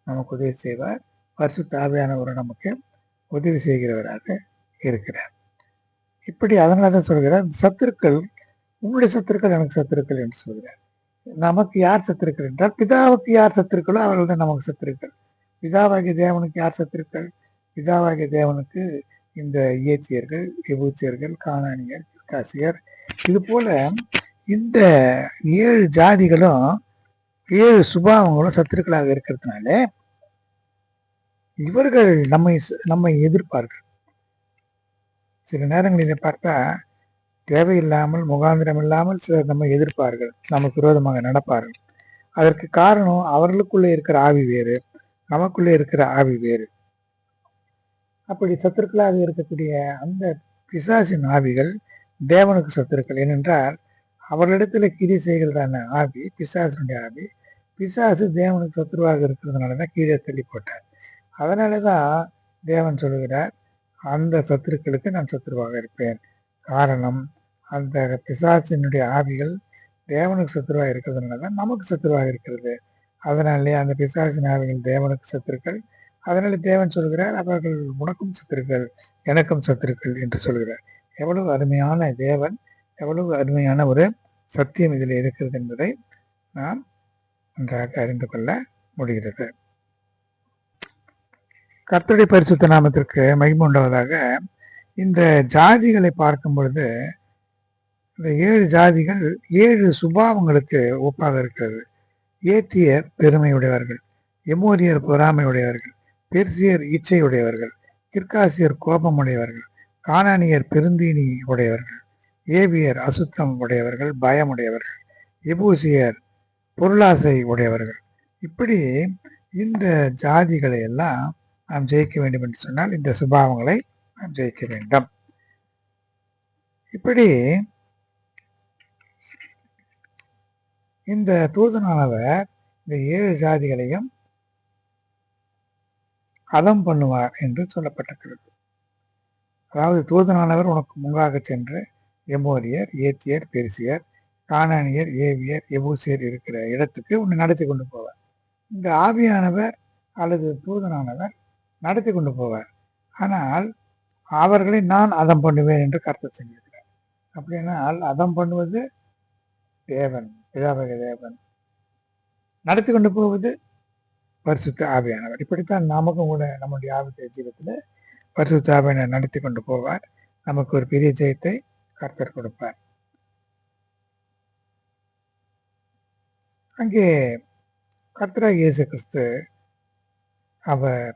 நமக்கு உதவி செய்வார். பரிசுத்த ஆவியானவர் நமக்கு உதவி செய்கிறவராக இருக்கிறார். இப்படி அதனால தான் சொல்கிறார், சத்துருக்கள் உன்னுடைய சத்துருக்கள் எனக்கு சத்துருக்கள் என்று சொல்கிறார். நமக்கு யார் சத்துருக்கள் என்றால், பிதாவுக்கு யார் சத்துருக்களோ அவர்கள் தான் நமக்கு சத்துருக்கள். பிதாவாகிய தேவனுக்கு யார் சத்துருக்கள்? பிதாவாகிய தேவனுக்கு இந்த ஏத்தியர்கள், எபூசியர்கள், கானானியர், காசியர், இது போல இந்த 7 ஜாதிகளும் 7 சுபாவங்களும் சத்துருக்களாக இருக்கிறதுனால இவர்கள் நம்மை எதிர்ப்பார்கள். சில நேரங்களில் பார்த்தா தேவையில்லாமல் முகாந்திரம் இல்லாமல் சிலர் நம்மை எதிர்ப்பார்கள், நமக்கு விரோதமாக நடப்பார்கள். அதற்கு காரணம் அவர்களுக்குள்ளே இருக்கிற ஆவி வேறு, நமக்குள்ளே இருக்கிற ஆவி வேறு. அப்படி சத்துருக்களாக இருக்கக்கூடிய அந்த பிசாசின் ஆவிகள் தேவனுக்கு சத்துருக்கள். ஏனென்றால் அவர்களிடத்துல கிரி செய்கிறதான ஆவி பிசாசினுடைய ஆவி. பிசாசு தேவனுக்கு சத்துருவாக இருக்கிறதுனாலதான் கீழே தள்ளி போட்டார். அதனாலதான் தேவன் சொல்லுகிறார், அந்த சத்துருக்களுக்கு நான் சத்துருவாக இருப்பேன். காரணம், அந்த பிசாசினுடைய ஆவிகள் தேவனுக்கு சத்துருவாக இருக்கிறதுனாலதான் நமக்கு சத்துருவாக இருக்கிறது. அதனாலே அந்த பிசாசின் ஆவிகள் தேவனுக்கு சத்துருக்கள். அதனால தேவன் சொல்கிறார், அவர்கள் உனக்கும் சத்துருக்கள், எனக்கும் சத்துருக்கள் என்று சொல்கிறார். எவ்வளவு அருமையான தேவன், எவ்வளவு அருமையான ஒரு சத்தியம் இதில் இருக்கிறது என்பதை நாம் நன்றாக அறிந்து கொள்ள முடிகிறது. கர்த்தருடைய பரிசுத்த நாமத்திற்கு மகிமை உண்டாவதாக. இந்த ஜாதிகளை பார்க்கும் பொழுது இந்த 7 ஜாதிகள் 7 சுபாவங்களுக்கு ஒப்பாக இருக்கிறது. ஏத்தியர் பெருமையுடையவர்கள், எமோரியர் பொறாமையுடையவர்கள், பெர்சியர் இச்சையுடையவர்கள், கிர்காசியர் கோபமுடையவர்கள், கானானியர் பெருந்தீனி உடையவர்கள், ஏவியர் அசுத்தம் உடையவர்கள், பயமுடையவர்கள், எபூசியர் பொருளாசை உடையவர்கள். இப்படி இந்த ஜாதிகளை எல்லாம் நாம் ஜெயிக்க வேண்டும் என்று சொன்னால் இந்த சுபாவங்களை நாம் ஜெயிக்க வேண்டும். இப்படி இந்த தூதனானவர் இந்த 7 ஜாதிகளையும் அதம் பண்ணுவார் என்று சொல்லப்பட்டிருக்கிறது. அதாவது தூதனானவர் உனக்கு முன்பாக சென்று எமோரியர், ஏத்தியர், பெர்சியர், கானானியர், ஏவியர், எபூசியர் இருக்கிற இடத்துக்கு உன்னை நடத்தி கொண்டு போவார். இந்த ஆவியானவர் அல்லது தூதனானவர் நடத்தி கொண்டு போவார். ஆனால் அவர்களை நான் அதம் பண்ணுவேன் என்று கர்த்தர் சொல்லியிருக்கிறார். அப்படின்னால் அதம் பண்ணுவது தேவன், பிதாவாகிய தேவன், நடத்தி கொண்டு போவது பரிசுத்த ஆவியானவர். இப்படித்தான் நமக்கும் கூட நம்முடைய ஆவிய ஜீவத்தில் பரிசுத்த ஆவியானவர் நடத்தி கொண்டு போவார். நமக்கு ஒரு பெரிய ஜெயத்தை கர்த்தர் கொடுப்பார். அங்கே கர்த்தராகிய இயேசு கிறிஸ்து அவர்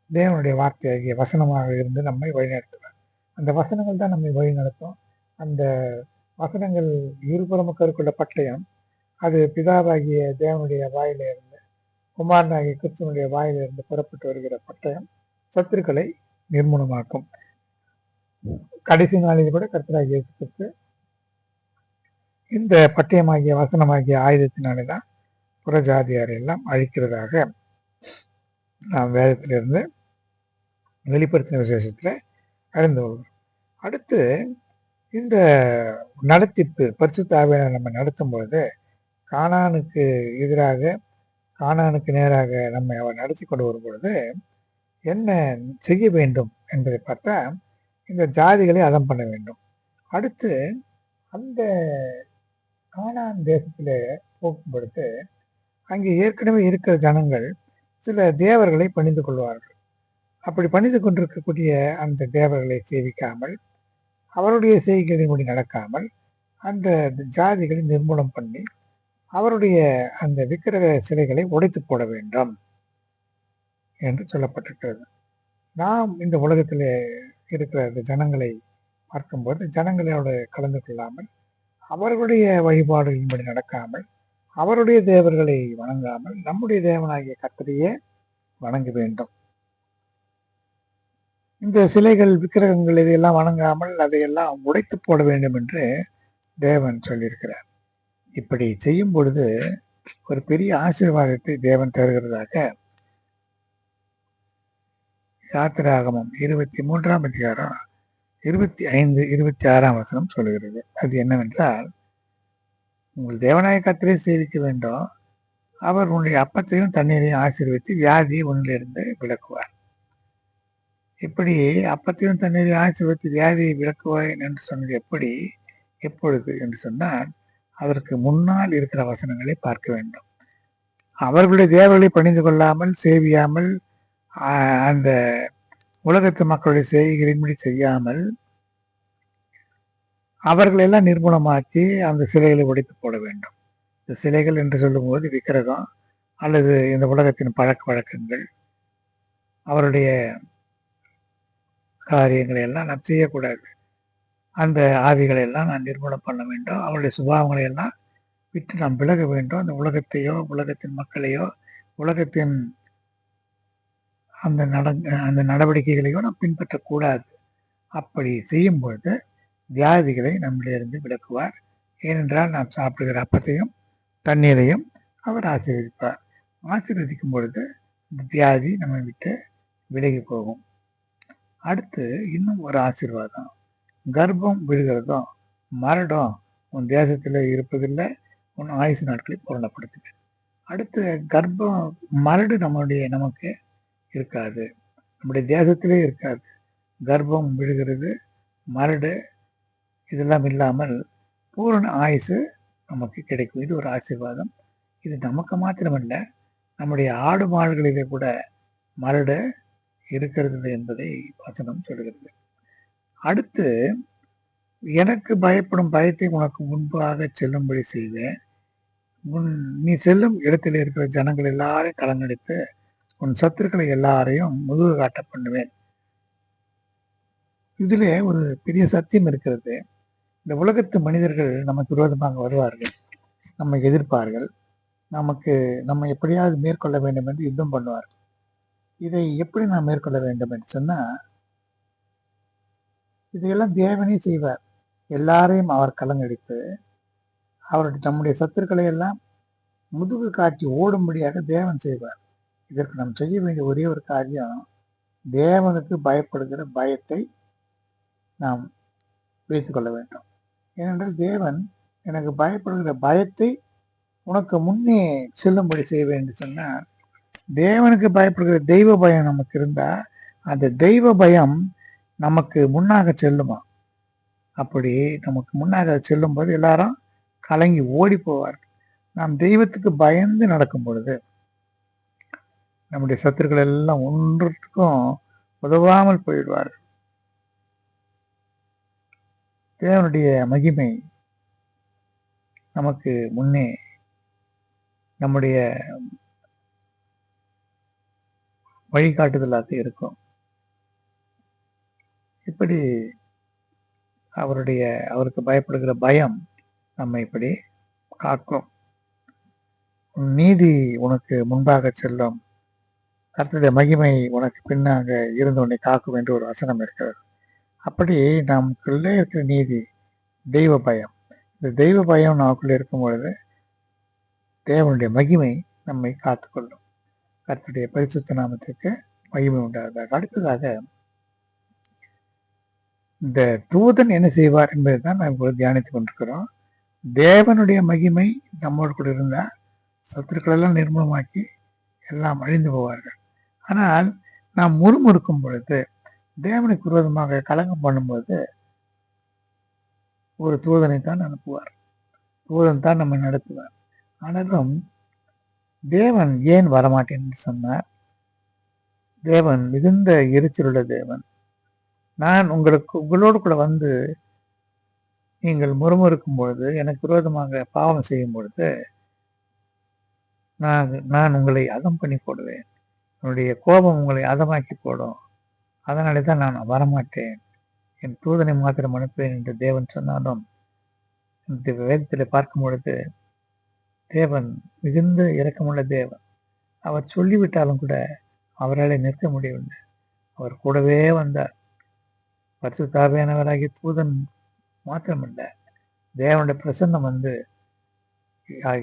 தேவனுடைய வார்த்தையாகிய வசனமாக இருந்து நம்மை வழிநடத்துவார். அந்த வசனங்கள் தான் நம்மை வழிநடத்தும். அந்த வசனங்கள் இருபுறமும் கருக்குள்ள பட்டயம், அது பிதாவாகிய தேவனுடைய வாயிலிருந்து, குமாரனாகிய கிறிஸ்துவனுடைய வாயிலிருந்து புறப்பட்டு வருகிற பட்டயம் சத்துருக்களை நிர்மூலமாக்கும். கடைசி நாளில் கூட கர்த்தராகிய இயேசு கிறிஸ்து இந்த பட்டயமாகிய வசனமாகிய ஆயுதத்தினாலே தான் புறஜாதியாரை எல்லாம் அழிக்கிறதாக நாம் வேதத்திலிருந்து வெளிப்படுத்தின விசேஷத்துல அறிந்து கொள்கிறோம். அடுத்து இந்த நடத்திப்பு பரிசுத்த ஆவியானவர் நம்ம நடத்தும் பொழுது கானானுக்கு எதிராக, கானானுக்கு நேராக நம்மை அவர் நடத்தி கொண்டு வரும் பொழுது என்ன செய்ய வேண்டும் என்பதை பார்த்தா, இந்த ஜாதிகளை அதம் பண்ண வேண்டும். அடுத்து அந்த கானான் தேசத்துல போகும் பொழுது அங்கே ஏற்கனவே இருக்கிற ஜனங்கள் சில தேவர்களை பணிந்து கொள்வார்கள். அப்படி பணிந்து கொண்டிருக்கக்கூடிய அந்த தேவர்களை சேவிக்காமல், அவருடைய செய்கைகளின்படி நடக்காமல் அந்த ஜாதிகளை நிர்மூலம் பண்ணி அவருடைய அந்த விக்கிரக சிலைகளை உடைத்து போட வேண்டும் என்று சொல்லப்பட்டிருக்கிறது. நாம் இந்த உலகத்தில் இருக்கிற இந்த ஜனங்களை பார்க்கும்போது ஜனங்களோடு கலந்து கொள்ளாமல், அவர்களுடைய வழிபாடுகளின்படி நடக்காமல், அவருடைய தேவர்களை வணங்காமல் நம்முடைய தேவனாகிய கர்த்தரையே வணங்க வேண்டும். இந்த சிலைகள், விக்கிரகங்கள் இதையெல்லாம் வணங்காமல் அதையெல்லாம் உடைத்து போட வேண்டும் என்று தேவன் சொல்லியிருக்கிறார். இப்படி செய்யும் பொழுது ஒரு பெரிய ஆசீர்வாதத்தை தேவன் தருகிறதாக யாத்திராகமம் 23ஆம் அதிகாரம் 25, 26ஆம் வசனம் சொல்லுகிறது. அது என்னவென்றால், உங்கள் தேவனாய கர்த்தரை சேவிக்க வேண்டும், அவர் உன்னுடைய அப்பத்தையும் தண்ணீரையும் ஆசீர்வதித்து வியாதியை உன்னிலிருந்து விலக்குவார். இப்படி அப்பத்தையும் தண்ணீரையும் ஆசீர்வதித்து வியாதியை விலக்குவாய் என்று சொன்னது எப்படி? எப்பொழுது என்று சொன்னால் அதற்கு முன்னால் இருக்கிற வசனங்களை பார்க்க வேண்டும். அவர்களுடைய தேவர்களை பணிந்து கொள்ளாமல் சேவியாமல் அந்த உலகத்து மக்களுடைய செய்கைகளின்படி செய்யாமல் அவர்களெல்லாம் நிர்மூலமாக்கி அந்த சிலைகளை உடைத்து போட வேண்டும். இந்த சிலைகள் என்று சொல்லும்போது விக்கிரகம் அல்லது இந்த உலகத்தின் பழக்க வழக்கங்கள், அவருடைய காரியங்களை எல்லாம் நாம் செய்யக்கூடாது. அந்த ஆவிகளை எல்லாம் நான் நிர்மூலம் பண்ண வேண்டும். அவருடைய சுபாவங்களை எல்லாம் விட்டு நாம் விலக வேண்டும். அந்த உலகத்தையோ உலகத்தின் மக்களையோ உலகத்தின் அந்த நடவடிக்கைகளையோ நாம் பின்பற்றக்கூடாது. அப்படி செய்யும் பொழுது வியாதிகளை நம்மிலிருந்து விலக்குவார். ஏனென்றால் நாம் சாப்பிடுகிற அப்பத்தையும் தண்ணீரையும் அவர் ஆசீர்வதிப்பார். ஆசீர்வதிக்கும் பொழுது இந்த வியாதி நம்மை விட்டு விலகி போகும். அடுத்து இன்னும் ஒரு ஆசீர்வாதம், கர்ப்பம் விழுகிறதும் மரணம் உன் தேசத்தில் இருப்பதில்லை, உன் ஆயுசு நாட்களை பூரணப்படுத்துது. அடுத்து கர்ப்பம் மரடு நமக்கு இருக்காது, நம்முடைய தேசத்திலே இருக்காது. கர்ப்பம் விழுகிறது, மரடு இதெல்லாம் இல்லாமல் பூரண ஆயுசு நமக்கு கிடைக்கும். இது ஒரு ஆசீர்வாதம். இது நமக்கு மாத்திரமல்ல, நம்முடைய ஆடு மாடுகளிலே கூட மரடு இருக்கிறது என்பதை வசனம் சொல்கிறது. அடுத்து, எனக்கு பயப்படும் பயத்தை உனக்கு முன்பாக செல்லும்படி செய்வேன். நீ செல்லும் இடத்தில் இருக்கிற ஜனங்கள் எல்லாரையும் கலங்கடித்து உன் சத்துருக்களை எல்லாரையும் முதுகு காட்ட பண்ணுவேன். இதிலே ஒரு பெரிய சத்தியம் இருக்கிறது. இந்த உலகத்து மனிதர்கள் நமக்கு விரோதமாக வருவார்கள், நம்மை எதிர்ப்பார்கள், நம்ம எப்படியாவது மேற்கொள்ள வேண்டும் என்று யுத்தம் பண்ணுவார்கள். இதை எப்படி நாம் மேற்கொள்ள வேண்டும் என்று சொன்னா, இதையெல்லாம் தேவனே செய்வார். எல்லாரையும் அவர் கலங்கடித்து நம்முடைய சத்துருக்களை எல்லாம் முதுகு காட்டி ஓடும்படியாக தேவன் செய்வார். இதற்கு நாம் செய்ய வேண்டிய ஒரே ஒரு காரியம், தேவனுக்கு பயப்படுகிற பயத்தை நாம் வைத்துக் கொள்ள வேண்டும். ஏனென்றால் தேவன் எனக்கு பயப்படுகிற பயத்தை உனக்கு முன்னே செல்லும்படி செய்வேன் என்று சொன்னார். தேவனுக்கு பயப்படுகிற தெய்வ பயம் நமக்கு இருந்தா அந்த தெய்வ பயம் நமக்கு முன்னாக செல்லுமா. அப்படி நமக்கு முன்னாக செல்லும் போது எல்லாரும் கலங்கி ஓடி போவார்கள். நாம் தெய்வத்துக்கு பயந்து நடக்கும் பொழுது நம்முடைய சத்துருக்கள் எல்லாம் ஒன்றுக்கும் உதவாமல் போயிடுவார்கள். தேவனுடைய மகிமை நமக்கு முன்னே நம்முடைய வழிகாட்டுதலாக இருக்கும். இப்படி அவருக்கு பயப்படுகிற பயம் நம்மை இப்படி காக்கும். நீதி உனக்கு முன்பாக செல்லும், கர்த்தருடைய மகிமை உனக்கு பின்னாக இருந்து உன்னை காக்கும் என்று ஒரு வசனம் இருக்கிறது. அப்படி நமக்குள்ளே இருக்கிற நீதி தெய்வ பயம். இந்த தெய்வ பயம் நமக்குள்ளே இருக்கும் பொழுது தேவனுடைய மகிமை நம்மை காத்துக்கொள்ளும். கர்த்தருடைய பரிசுத்த நாமத்திற்கு மகிமை உண்டாவதாக. அடுத்ததாக, இந்த தூதன் என்ன செய்வார் என்பதை தான் நாம் இப்போது தியானித்துக் கொண்டிருக்கிறோம். தேவனுடைய மகிமை நம்மோடு கூட இருந்தால் சத்துருக்கள் எல்லாம் நிர்மூலமாக்கி எல்லாம் அழிந்து போவார்கள். ஆனால் நாம் முறுமுறுக்கும் பொழுது, தேவனுக்கு விரோதமாக கலங்கம் பண்ணும்போது ஒரு தூதனை தான் அனுப்புவார். தூதன் தான் நம்மை நடத்துவார். ஆனாலும் தேவன் ஏன் வரமாட்டேன் என்று சொன்னார்? தேவன் மிகுந்த எரிச்சலுள்ள தேவன். நான் உங்களோடு கூட வந்து நீங்கள் முறுமுறுக்கும் பொழுது, எனக்கு விரோதமாக பாவம் செய்யும் பொழுது நான் உங்களை அதம் பண்ணி போடுவேன். என்னுடைய கோபம் உங்களை அதமாக்கி போடும். அதனாலே தான் நான் வரமாட்டேன், என் தூதனை மாத்திரம் அனுப்புவேன் என்று தேவன் சொன்னாலும், இந்த வேதத்தில் பார்க்கும் பொழுது தேவன் மிகுந்த இரக்கமுள்ள தேவன். அவர் சொல்லிவிட்டாலும் கூட அவரால் நிற்க முடியவில்லை. அவர் கூடவே வந்தார். பரிசுத்த ஆவியானவராகிய தூதன் மாத்திரமல்ல, தேவனுடைய பிரசன்னம் வந்து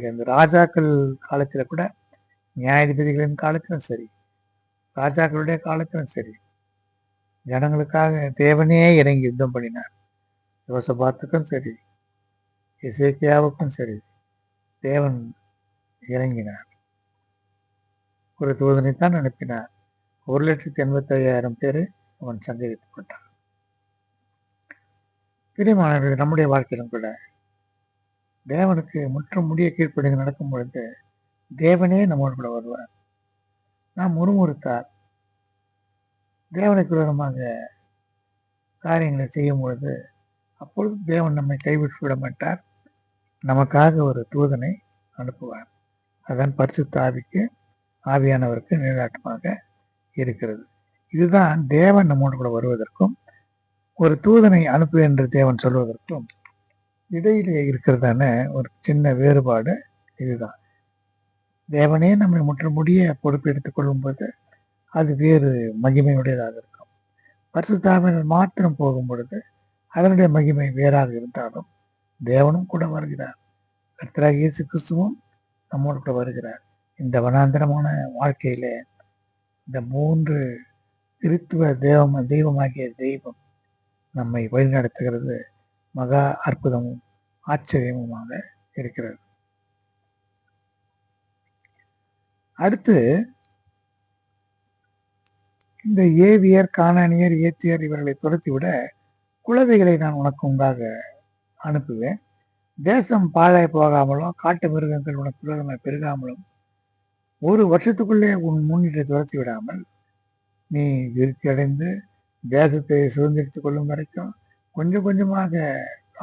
இந்த ராஜாக்கள் காலத்தில் கூட, நியாயாதிபதிகளின் காலத்திலும் சரி, ராஜாக்களுடைய காலத்திலும் சரி, ஜனங்களுக்காக தேவனே இறங்கி யுத்தம் பண்ணினார். யோசபாத்துக்கும் சரி, எசேக்கியாவுக்கும் சரி, தேவன் இறங்கினார். ஒரு தூதனைத்தான் அனுப்பினார். 1,85,000 பேர் அவன் சந்தேகித்துக் கொண்டான். பிரியமானவர்கள், நம்முடைய வாழ்க்கையிலும் கூட தேவனுக்கு முற்றும் முடிய கீழ்ப்படிந்து நடக்கும் பொழுது தேவனே நம்மோடு கூட வருவார். நாம் முறுமுறுத்தால் தேவனுக்கு விரோதமாக காரியங்களை செய்யும் பொழுது அப்பொழுது தேவன் நம்மை கைவிட்டு விட மாட்டார். நமக்காக ஒரு தூதனை அனுப்புவார். அதன் பரிசுத்த ஆவிக்கு ஆவியானவருக்கு நிழலாட்டமாக இருக்கிறது. இதுதான் தேவன் நம்மோடு கூட வருவதற்கும் ஒரு தூதனை அனுப்பு என்று தேவன் சொல்வதற்கும் இடையிலே இருக்கிறதான ஒரு சின்ன வேறுபாடு இதுதான். தேவனே நம்மை முற்றுமுடிய பொறுப்பெடுத்துக் கொள்ளும் போது அது வேறு மகிமையுடையதாக இருக்கும். பரிசுத்தாவினர் மாத்திரம் போகும் பொழுது அதனுடைய மகிமை வேறாக இருந்தாலும் தேவனும் கூட வருகிறார். கர்த்தராகிய இயேசு கிறிஸ்துவும் நம்மோடு கூட வருகிறார். இந்த வனாந்தரமான வாழ்க்கையில இந்த 3 திருத்துவ தெய்வமாகிய தெய்வம் நம்மை வழிநடத்துகிறது. மகா அற்புதமும் ஆச்சரியமுமாக இருக்கிறது. அடுத்து இந்த ஏவியர், கானானியர், ஏத்தியர் இவர்களை துரத்திவிட குழந்தைகளை நான் உனக்கு உண்டாக அனுப்புவேன். தேசம் பாழாய் போகாமலும் காட்டு மிருகங்கள் உனக்கு விரோதமாய் பெருகாமலும் 1 வருஷத்துக்குள்ளே உன் முன்னிட்டு துரத்தி விடாமல் நீ விருத்தி அடைந்து தேசத்தை சுதந்திரித்துக் கொள்ளும் வரைக்கும் கொஞ்சம் கொஞ்சமாக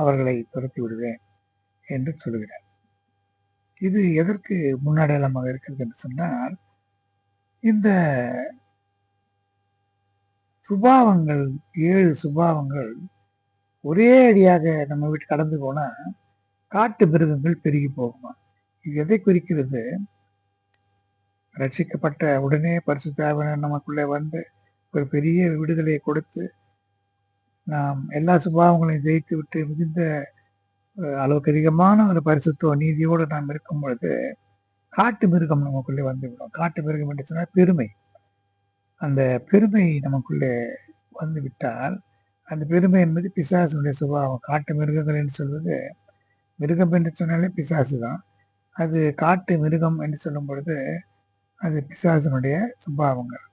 அவர்களை துரத்தி விடுவேன் என்று சொல்கிறார். இது எதற்கு முன்னடையாளமாக இருக்கிறது என்று சொன்னால், இந்த சுபாவங்கள் 7 சுபாவங்கள் ஒரே அடியாக நம்ம வீட்டு கடந்து போனா காட்டு மிருகங்கள் பெருகி போகுமா. இது எதை குறிக்கிறது? ரட்சிக்கப்பட்ட உடனே பரிசுத்தாவினர் நமக்குள்ளே வந்து ஒரு பெரிய விடுதலையை கொடுத்து நாம் எல்லா சுபாவங்களையும் ஜெயித்து விட்டு மிகுந்த அளவுக்கு அதிகமான ஒரு பரிசுத்துவ நீதியோடு நாம் இருக்கும் பொழுது காட்டு மிருகம் நமக்குள்ளே வந்துவிடும். காட்டு மிருகம் என்று சொன்னால் பெருமை. அந்த பெருமை நமக்குள்ளே வந்து விட்டால் அந்த பெருமை என்பது பிசாசுடைய சுபாவம். காட்டு மிருகங்கள் என்று சொல்வது, மிருகம் என்று சொன்னாலே பிசாசு தான். அது காட்டு மிருகம் என்று சொல்லும் பொழுது அது பிசாசனுடைய சுபாவங்கள்.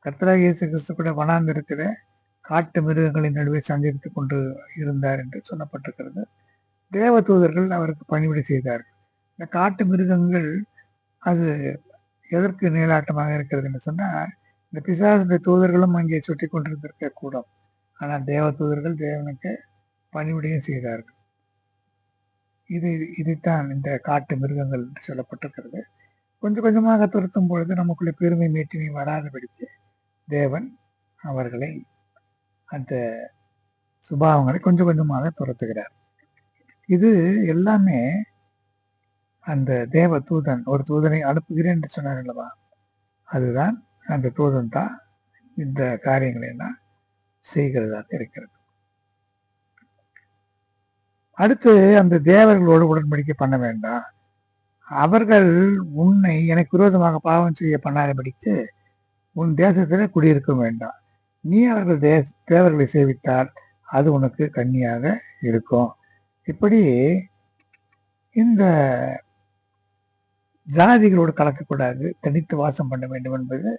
கர்த்தராகிய இயேசு கிறிஸ்து கூட வனாந்திரத்தில் காட்டு மிருகங்களின் நடுவே சஞ்சரித்துக் கொண்டு இருந்தார் என்று சொல்லப்பட்டிருக்கிறது. தேவ தூதர்கள் அவருக்கு பணிவிடை செய்தார்கள். இந்த காட்டு மிருகங்கள் அது எதற்கு நிழலாட்டமாக இருக்கிறது என்று சொன்னால், இந்த பிசாசுடைய தூதர்களும் அங்கே சுற்றி கொண்டிருந்திருக்க கூடும். ஆனால் தேவ தூதர்கள் தேவனுக்கு பணிவிடையும் செய்தார்கள். இதைத்தான் இந்த காட்டு மிருகங்கள் என்று சொல்லப்பட்டிருக்கிறது. கொஞ்சம் கொஞ்சமாக துரத்தும் பொழுது நமக்குள்ள பெருமை மேட்டினை வராதபடிக்கு தேவன் அவர்களை அந்த சுபாவங்களை கொஞ்சம் கொஞ்சமாக துரத்துகிறார். இது எல்லாமே அந்த தேவ தூதன், ஒரு தூதனை அனுப்புகிறேன் என்று சொன்னார் அல்லவா, அதுதான் அந்த தூதன் தான் இந்த காரியங்களை எல்லாம் செய்கிறதாக இருக்கிறது. அடுத்து அந்த தேவர்களோடு உடன்படிக்கை பண்ண வேண்டாம், அவர்கள் உன்னை எனக்கு விரோதமாக பாவம் செய்ய பண்ணாதபடிக்கு உன் தேசத்தில் குடியிருக்க வேண்டாம். நீ அவர்கள் தேவர்களை சேவித்தால் அது உனக்கு கண்ணியாக இருக்கும். இப்படி இந்த ஜாதிகளோடு கலக்கக்கூடாது, தனித்து வாசம் பண்ண வேண்டும் என்பது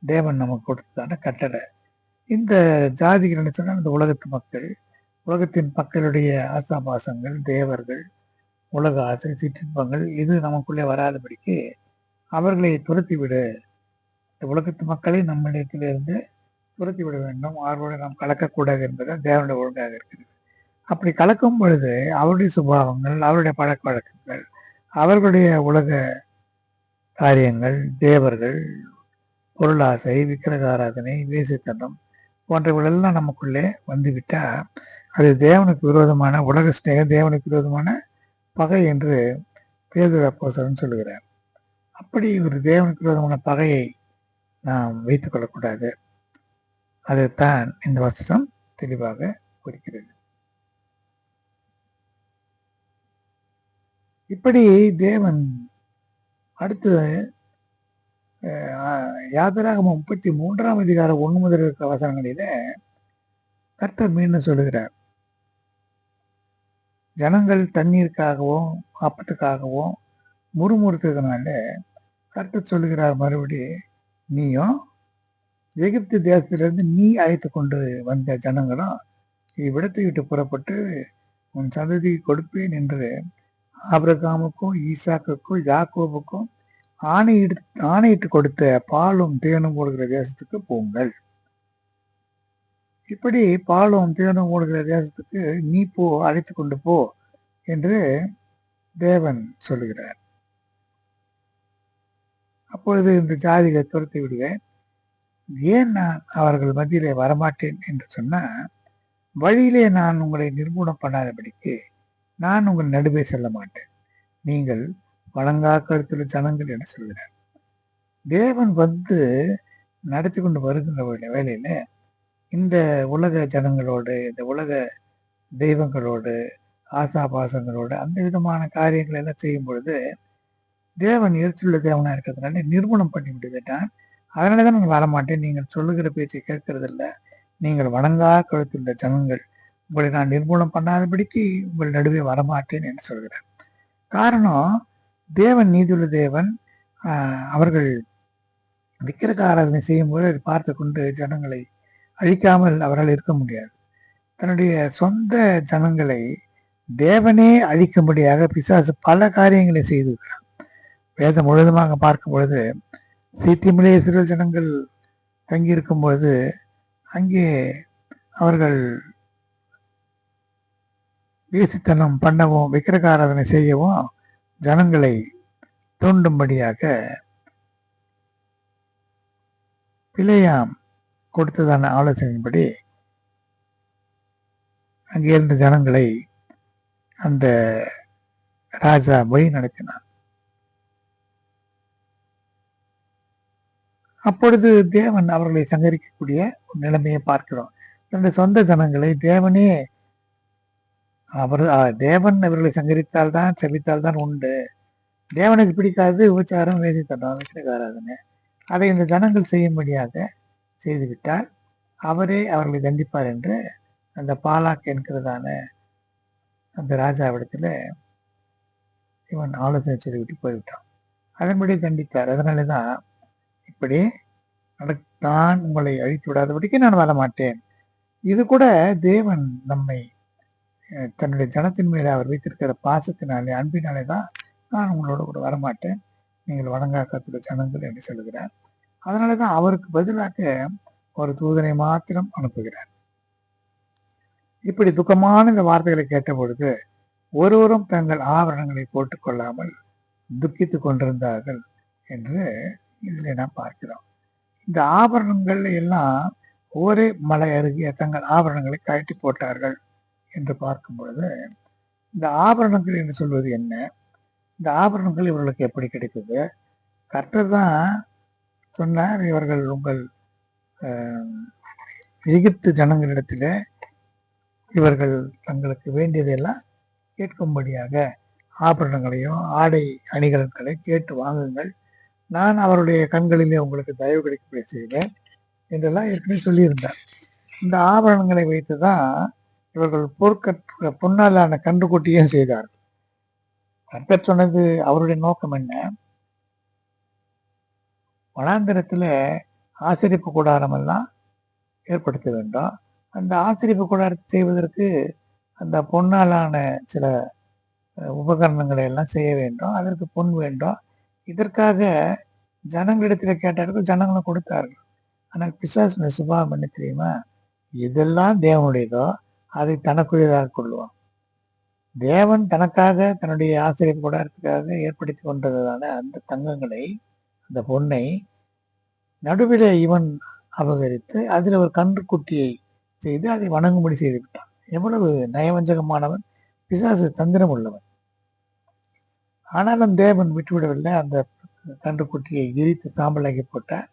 தேவன் நமக்கு கொடுத்ததான கட்டளை. இந்த ஜாதிகள் என்ன சொன்னால் இந்த உலகத்து மக்கள், உலகத்தின் மக்களுடைய ஆசாபாசங்கள், தேவர்கள், உலக ஆசை, சிற்றின்பங்கள் இது நமக்குள்ளே வராதபடிக்கு அவர்களை துரத்திவிடு. இந்த உலகத்து மக்களை நம்மிடத்திலிருந்து துரத்தி விட வேண்டும், அவர்களோடு நாம் கலக்கக்கூடாது என்பது தேவனுடைய ஒழுங்காக இருக்கிறது. அப்படி கலக்கும் பொழுது அவருடைய சுபாவங்கள், அவருடைய பழக்க வழக்கங்கள், அவர்களுடைய உலக காரியங்கள், தேவர்கள், பொருளாசை, விக்கிரக ஆராதனை, வேசித்தனம் போன்றவர்களெல்லாம் நமக்குள்ளே வந்துவிட்டா அது தேவனுக்கு விரோதமான உலக ஸ்நேகம், தேவனுக்கு விரோதமான பகை என்று பேதுரு அப்போஸ்தலன் சொல்லுகிறார். அப்படி ஒரு தேவனுக்கு விரோதமான பகையை நாம் வைத்துக் கொள்ளக்கூடாது. அதைத்தான் இந்த வசனம் தெளிவாக குறிக்கிறது. இப்படி தேவன் அடுத்து யாத்திராகமம் 33ஆம் அதிகாரம் 1 முதல் இருக்கிற வசனங்களில கர்த்தர் மீண்டும் சொல்லுகிறார், ஜனங்கள் தண்ணீருக்காகவும் அப்பத்துக்காகவும் முறுமுறுத்ததுனால கர்த்தர் சொல்லுகிறார் மறுபடி, நீயும் எகிப்து தேசத்திலிருந்து நீ அழைத்து கொண்டு வந்த ஜனங்களும் இவ்விடத்தை விட்டு புறப்பட்டு உன் சந்ததி கொடுப்பேன் என்று ஆபிரகாமுக்கும் ஈசாக்குக்கும் யாக்கோபுக்கும் ஆணையிட்டு கொடுத்த பாலும் தேனும் ஓடுகிற தேசத்துக்கு போங்கள். இப்படி பாலும் தேனும் ஓடுகிற தேசத்துக்கு நீ போ, அழைத்து கொண்டு போ என்று தேவன் சொல்லுகிறார். அப்பொழுது இந்த ஜாதிகளை துரத்தி விடுவேன், ஏன் நான் அவர்கள் மத்தியிலே வரமாட்டேன் என்று சொன்னா, வழியிலே நான் உங்களை நிர்மூலம் பண்ணாதபடிக்கு நான் உங்கள் நடுவே செல்ல மாட்டேன், நீங்கள் வழங்கா கழுத்துள்ள ஜனங்கள் என்று சொல்கிறார். தேவன் வந்து நடத்தி கொண்டு வருகின்ற வேலையில இந்த உலக ஜனங்களோடு, இந்த உலக தெய்வங்களோடு, ஆசாபாசங்களோடு அந்த விதமான காரியங்கள் எல்லாம் செய்யும் பொழுது தேவன் எரிச்சுள்ள தேவனா இருக்கிறதுனால நிர்மூலம் பண்ணி விடுவேட்டான். அதனாலதான் நான் வரமாட்டேன், நீங்கள் சொல்லுகிற பேச்சை கேட்கறதில்ல, நீங்கள் வணங்கா கழுத்துள்ள ஜனங்கள், உங்களை நான் நிர்மூலம் பண்ணாதபடிக்கு உங்கள் நடுவே வரமாட்டேன் என்று சொல்கிறார். காரணம், தேவன் நீதியுள்ள தேவன். அவர்கள் விக்கிரக ஆராதனை செய்யும் போது அதை பார்த்து கொண்டு ஜனங்களை அழிக்காமல் அவரால் இருக்க முடியாது. தன்னுடைய சொந்த ஜனங்களை தேவனே அழிக்கும்படியாக பிசாசு பல காரியங்களை செய்திருக்கிறார். வேதம் முழுவதுமாக பார்க்கும் பொழுது சீத்தியமிலே இஸ்ரவேல் ஜனங்கள் தங்கியிருக்கும் பொழுது அங்கே அவர்கள் வேசித்தனம் பண்ணவும் விக்கிரக ஆராதனை செய்யவும் ஜனங்களை தூண்டும்படியாக பிலேயாம் கொடுத்ததான ஆலோசனையின்படி அங்கே இருந்த ஜனங்களை அந்த ராஜா வழி நடத்தினார். அப்பொழுது தேவன் அவர்களை சங்கரிக்கக்கூடிய ஒரு நிலைமையை பார்க்கிறோம். தன்னுடைய சொந்த ஜனங்களை தேவனே தேவன் அவர்களை சங்கரித்தால் தான் செபித்தால் தான் உண்டு. தேவனுக்கு பிடிக்காது உபச்சாரம், வேதித்தனம், விக்கிரக ஆராதனை. அதை இந்த ஜனங்கள் செய்யும்படியாக செய்துவிட்டால் அவரே அவர்களை தண்டிப்பார் என்று அந்த பாலாக் என்கிறதான அந்த ராஜாவிடத்துல இவன் ஆலோசனை சொல்லிவிட்டு போய்விட்டான். அதன்படி தண்டித்தார். அதனாலதான் இப்படி தான் உங்களை அழித்து விடாதபடிக்கு நான் வரமாட்டேன். இது கூட தேவன் நம்மை தன்னுடைய ஜனத்தின் மேலே அவர் வைத்திருக்கிற பாசத்தினாலே, அன்பினாலே தான் நான் உங்களோட கூட வரமாட்டேன், நீங்கள் வணங்கா கத்துள்ள ஜனங்கள் என்று சொல்லுகிறார். அதனாலதான் அவருக்கு பதிலாக ஒரு தூதனை மாத்திரம் அனுப்புகிறார். இப்படி துக்கமான இந்த வார்த்தைகளை கேட்ட பொழுது ஒருவரும் தங்கள் ஆபரணங்களை போட்டுக்கொள்ளாமல் துக்கித்துக் கொண்டிருந்தார்கள் என்று இதில் நாம் பார்க்கிறோம். இந்த ஆபரணங்கள் எல்லாம் ஒரே மலை அருகே தங்கள் ஆபரணங்களை கழட்டி போட்டார்கள் என்று பார்க்கும் பொழுது இந்த ஆபரணங்கள் என்று சொல்வது என்ன? இந்த ஆபரணங்கள் இவர்களுக்கு எப்படி கிடைத்தது? கர்த்தர் தான் சொன்னார், இவர்கள் உங்கள் எகிப்து ஜனங்களிடத்தில் இவர்கள் தங்களுக்கு வேண்டியதெல்லாம் கேட்கும்படியாக ஆபரணங்களையும் ஆடை அணிகலன்களை கேட்டு வாங்குங்கள், நான் அவருடைய கண்களிலே உங்களுக்கு தயவு கிடைக்கப்படி செய்வேன் என்றெல்லாம் ஏற்கனவே சொல்லியிருந்தார். இந்த ஆபரணங்களை வைத்து தான் இவர்கள் பொன்னாலான கன்றுக்குட்டியும் செய்தார்கள். கர்த்தர் சொன்னது அவருடைய நோக்கம் என்ன? வனாந்திரத்துல ஆசிரிப்பு கூடாரம் எல்லாம் ஏற்படுத்த வேண்டும். அந்த ஆசிரிப்பு கூடாரத்தை செய்வதற்கு அந்த பொன்னாலான சில உபகரணங்களை எல்லாம் செய்ய வேண்டும், அதற்கு பொன் வேண்டும். இதற்காக ஜனங்களிடத்துல கேட்டார்கள், ஜனங்களும் கொடுத்தார்கள். ஆனால் பிசாசு சுபாவம் என்ன தெரியுமா? இதெல்லாம் தேவனுடையதோ அதை தனக்குரியதாக கொள்ளுவான். தேவன் தனக்காக தன்னுடைய ஆசிரியர் கூடாரத்துக்காக ஏற்படுத்தி கொண்டதான அந்த தங்கங்களை, அந்த பொன்னை நடுவில் இவன் அபகரித்து அதில் ஒரு கன்றுக்குட்டியை செய்து அதை வணங்கும்படி செய்து விட்டான். எவ்வளவு நயவஞ்சகமானவன், பிசாசு தந்திரம் உள்ளவன். ஆனாலும் தேவன் விட்டுவிடவில்லை. அந்த கன்றுக்குட்டியை எரித்து சாம்பலாக்கி போட்டார்.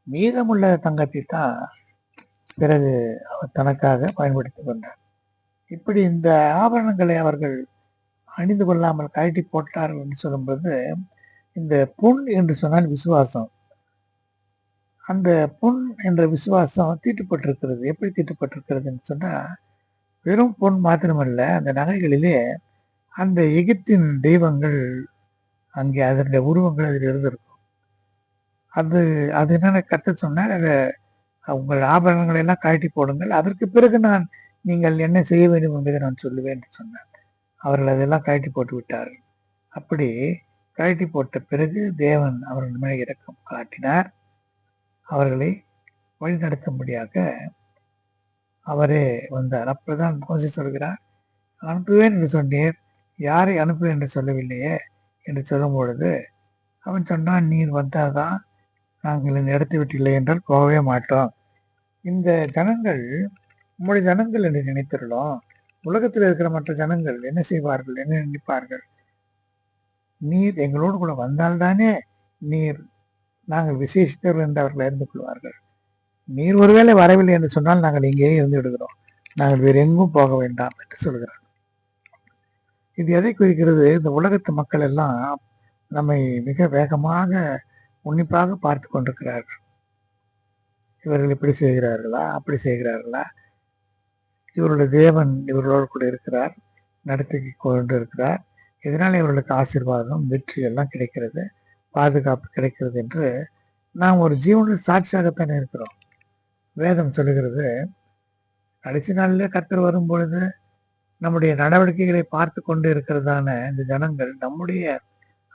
மீதமுள்ள தங்கத்தை தான் பிறகு அவர் தனக்காக பயன்படுத்தி கொண்டார். இப்படி இந்த ஆபரணங்களை அவர்கள் அணிந்து கொள்ளாமல் கழட்டி போட்டார்கள் என்று சொல்லும்போது, இந்த பொன் என்று சொன்னால் விசுவாசம். அந்த பொன் என்ற விசுவாசம் தீட்டுப்பட்டிருக்கிறது. எப்படி தீட்டுப்பட்டிருக்கிறதுன்னு சொன்னா, வெறும் பொன் மாத்திரமல்ல, அந்த நகைகளிலே அந்த எகிப்தின் தெய்வங்கள் அங்கே அதனுடைய உருவங்கள் அதில் இருந்திருக்கும். அது என்னென்ன கத்த சொன்னார், அதை உங்கள் ஆபரணங்களை எல்லாம் கழட்டி போடுங்கள், அதற்கு பிறகு நான் நீங்கள் என்ன செய்ய வேண்டும் என்பதை நான் சொல்லுவேன் என்று சொன்னார். அவர்கள் அதெல்லாம் கழட்டி போட்டு விட்டார்கள். அப்படி கழட்டி போட்ட பிறகு தேவன் அவர்கள் மேலே இரக்கம் காட்டினார். அவர்களை வழிநடத்தும்படியாக அவரே வந்தார். அப்பதான் மோசே சொல்கிறார், அனுப்புவேன் என்று சொன்னீர், யாரை அனுப்புவேன் என்று சொல்லவில்லையே என்று சொல்லும் பொழுது அவன் சொன்னான், நீர் வந்தாதான் நாங்கள் இந்த இடத்தை விட்டு இல்லை என்றால் போகவே மாட்டோம். இந்த ஜனங்கள் உம்முடைய ஜனங்கள் என்று நினைத்திருந்தோம். உலகத்தில் இருக்கிற மற்ற ஜனங்கள் என்ன செய்வார்கள், என்ன நினைப்பார்கள்? நீர் எங்களோடு கூட வந்தால்தானே நீர் நாங்கள் விசேஷித்தவர்கள் என்று அவர்கள் அறிந்து கொள்வார்கள். நீர் ஒருவேளை வரவில்லை என்று சொன்னால் நாங்கள் இங்கேயே இருந்து விடுகிறோம், நாங்கள் வேறு எங்கும் போக வேண்டாம் என்று சொல்கிறார். இது எதை குறிக்கிறது? இந்த உலகத்து மக்கள் எல்லாம் நம்மை மிக வேகமாக உன்னிப்பாக பார்த்து கொண்டிருக்கிறார்கள். இவர்கள் இப்படி செய்கிறார்களா, அப்படி செய்கிறார்களா, இவருடைய தேவன் இவர்களோடு கூட இருக்கிறார், நடத்தி கொண்டு இருக்கிறார், இதனால் இவர்களுக்கு ஆசீர்வாதம், வெற்றி எல்லாம் கிடைக்கிறது, பாதுகாப்பு கிடைக்கிறது என்று நாம் ஒரு ஜீவனுடைய சாட்சியாகத்தான் இருக்கிறோம். வேதம் சொல்லுகிறது, கடைசி நாளிலே கர்த்தர் வரும் பொழுது நம்முடைய நடவடிக்கைகளை பார்த்து கொண்டு இருக்கிறதான இந்த ஜனங்கள் நம்முடைய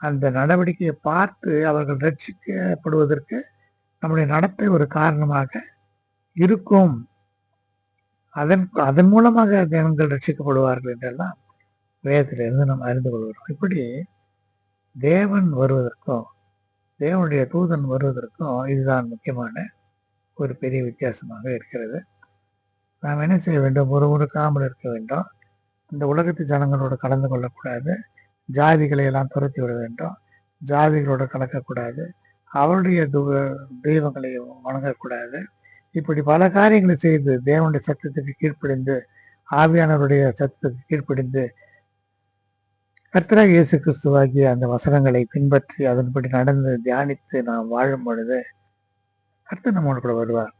அந்த நடவடிக்கையை பார்த்து அவர்கள் ரட்சிக்கப்படுவதற்கு நம்முடைய நடத்தை ஒரு காரணமாக இருக்கும். அதன் மூலமாக ஜனங்கள் ரட்சிக்கப்படுவார்கள் என்றெல்லாம் வேதத்திலிருந்து நாம் அறிந்து கொள்கிறோம். இப்படி தேவன் வருவதற்கும் தேவனுடைய தூதன் வருவதற்கும் இதுதான் முக்கியமான ஒரு பெரிய வித்தியாசமாக இருக்கிறது. நாம் என்ன செய்ய வேண்டும்? ஒருவருக்காமல் இருக்க வேண்டும். இந்த உலகத்து ஜனங்களோடு கலந்து கொள்ளக்கூடாது. ஜாதிகளை எல்லாம் துரத்தி விட வேண்டும். ஜாதிகளோடு கலக்கக்கூடாது. அவருடைய தெய்வங்களை வணங்கக்கூடாது. இப்படி பல காரியங்களை செய்து தேவனுடைய சத்தத்துக்கு கீழ்ப்படிந்து, ஆவியானவருடைய சத்தத்துக்கு கீழ்ப்படிந்து, கர்த்தராகிய இயேசு கிறிஸ்துவாகிய அந்த வசனங்களை பின்பற்றி அதன்படி நடந்து தியானித்து நாம் வாழும் பொழுது கர்த்தர் நம்மோடு கூட வருவார்.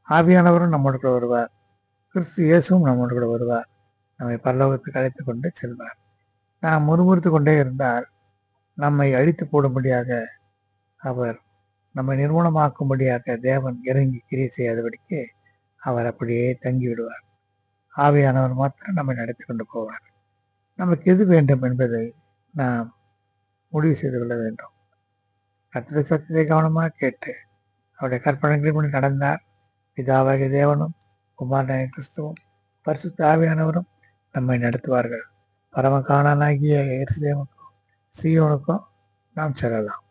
ஆவியானவரும் நம்மோடு கூட வருவார். கிறிஸ்து இயேசுவும் நம்மோடு கூட வருவார். நம்மை பரலோகத்துக்கு அழைத்து கொண்டு செல்வார். நாம் முறுமுறுத்து கொண்டே இருந்தால் நம்மை அழித்து போடும்படியாக, அவர் நம்மை நிர்மூலமாக்கும்படியாக தேவன் இறங்கி கிரியை செய்யாதபடிக்கு அவர் அப்படியே தங்கி விடுவார். ஆவியானவர் மாத்திரம் நம்மை நடத்தி கொண்டு போவார். நமக்கு எது வேண்டும் என்பதை நாம் முடிவு செய்து கொள்ள வேண்டும். கர்த்தருடைய சத்தத்தை கவனமாக கேட்டு அவருடைய கற்பனைகளை நடந்தார். பிதாவாகிய தேவனும் குமாரனாகிய கிறிஸ்துவும் பரிசுத்த ஆவியானவரும் நம்மை நடத்துவார்கள். பரமகாணனாகிய எருசலேமுக்கும் சீயோனுக்கும் நாம் செல்லலாம்.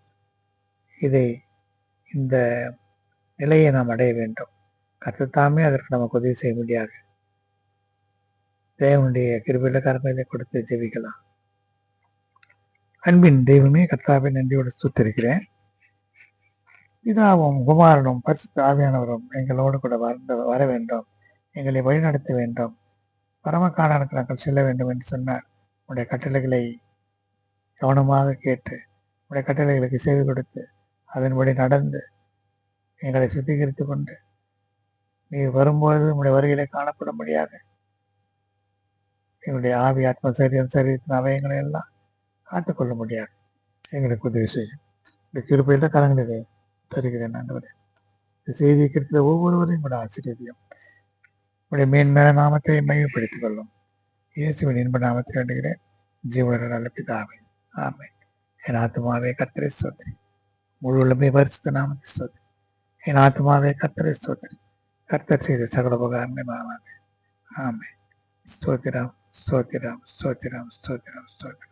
இந்த நிலையை நாம் அடைய வேண்டும். கர்த்தர் தாமே அதற்கு நமக்கு உதவி செய்ய முடியாது. தேவனுடைய கிருபையுள்ள கரங்களை கொடுத்து ஜெபிக்கலாம். அன்பின் தெய்வமே, கர்த்தாவை நன்றியோடு ஸ்துதிக்கிறேன். பிதாவும் குமாரனும் பரிசுத்த ஆவியானவரும் எங்களோடு கூட வர வேண்டும், எங்களை வழிநடத்த வேண்டும், பரமகாணனுக்கு நாங்கள் செல்ல வேண்டும் என்று சொன்னார். உடைய கட்டளைகளை கவனமாக கேட்டு உடைய கட்டளைகளுக்கு செய்து கொடுத்து அதன்படி நடந்து எங்களை சுத்திகரித்து கொண்டு நீர் வரும்பொழுது உடைய வருகையிலே காணப்படும்படியாக எங்களுடைய ஆவி, ஆத்ம, சரீரத்தின் அவயங்களை எல்லாம் காத்துக்கொள்ள முடியாது. எங்களுக்கு உதவி செய்யும். இந்த கிருபையில கலங்களிலே தருகிறேன் ஆண்டவரே. இந்த செய்தியை கேட்கிற ஒவ்வொருவரையும் கூட ஆசீர்வதியும். உடைய மேன்மேல நாமத்தை மையப்படுத்திக் கொள்ளும். இயேசுவின் இன்ப நாமத்தை வேண்டுகிறேன், ஜீவன நல்ல பிதாவே, ஆமென். என் ஆத்துமாவே கர்த்தரை ஸ்தோத்திரி, முழு உள்ளமே பரிசுத்த நாமத்தை ஸ்தோத்திரி. என் ஆத்துமாவே கர்த்தரை ஸ்தோத்திரி, கர்த்தர் செய்த சகல உபகாரங்களை மறவாதே. ஆமென். ஸ்தோத்திரம், ஸ்தோத்திரம், ஸ்தோத்திரம், ஸ்தோத்திரம், ஸ்தோத்திரம்.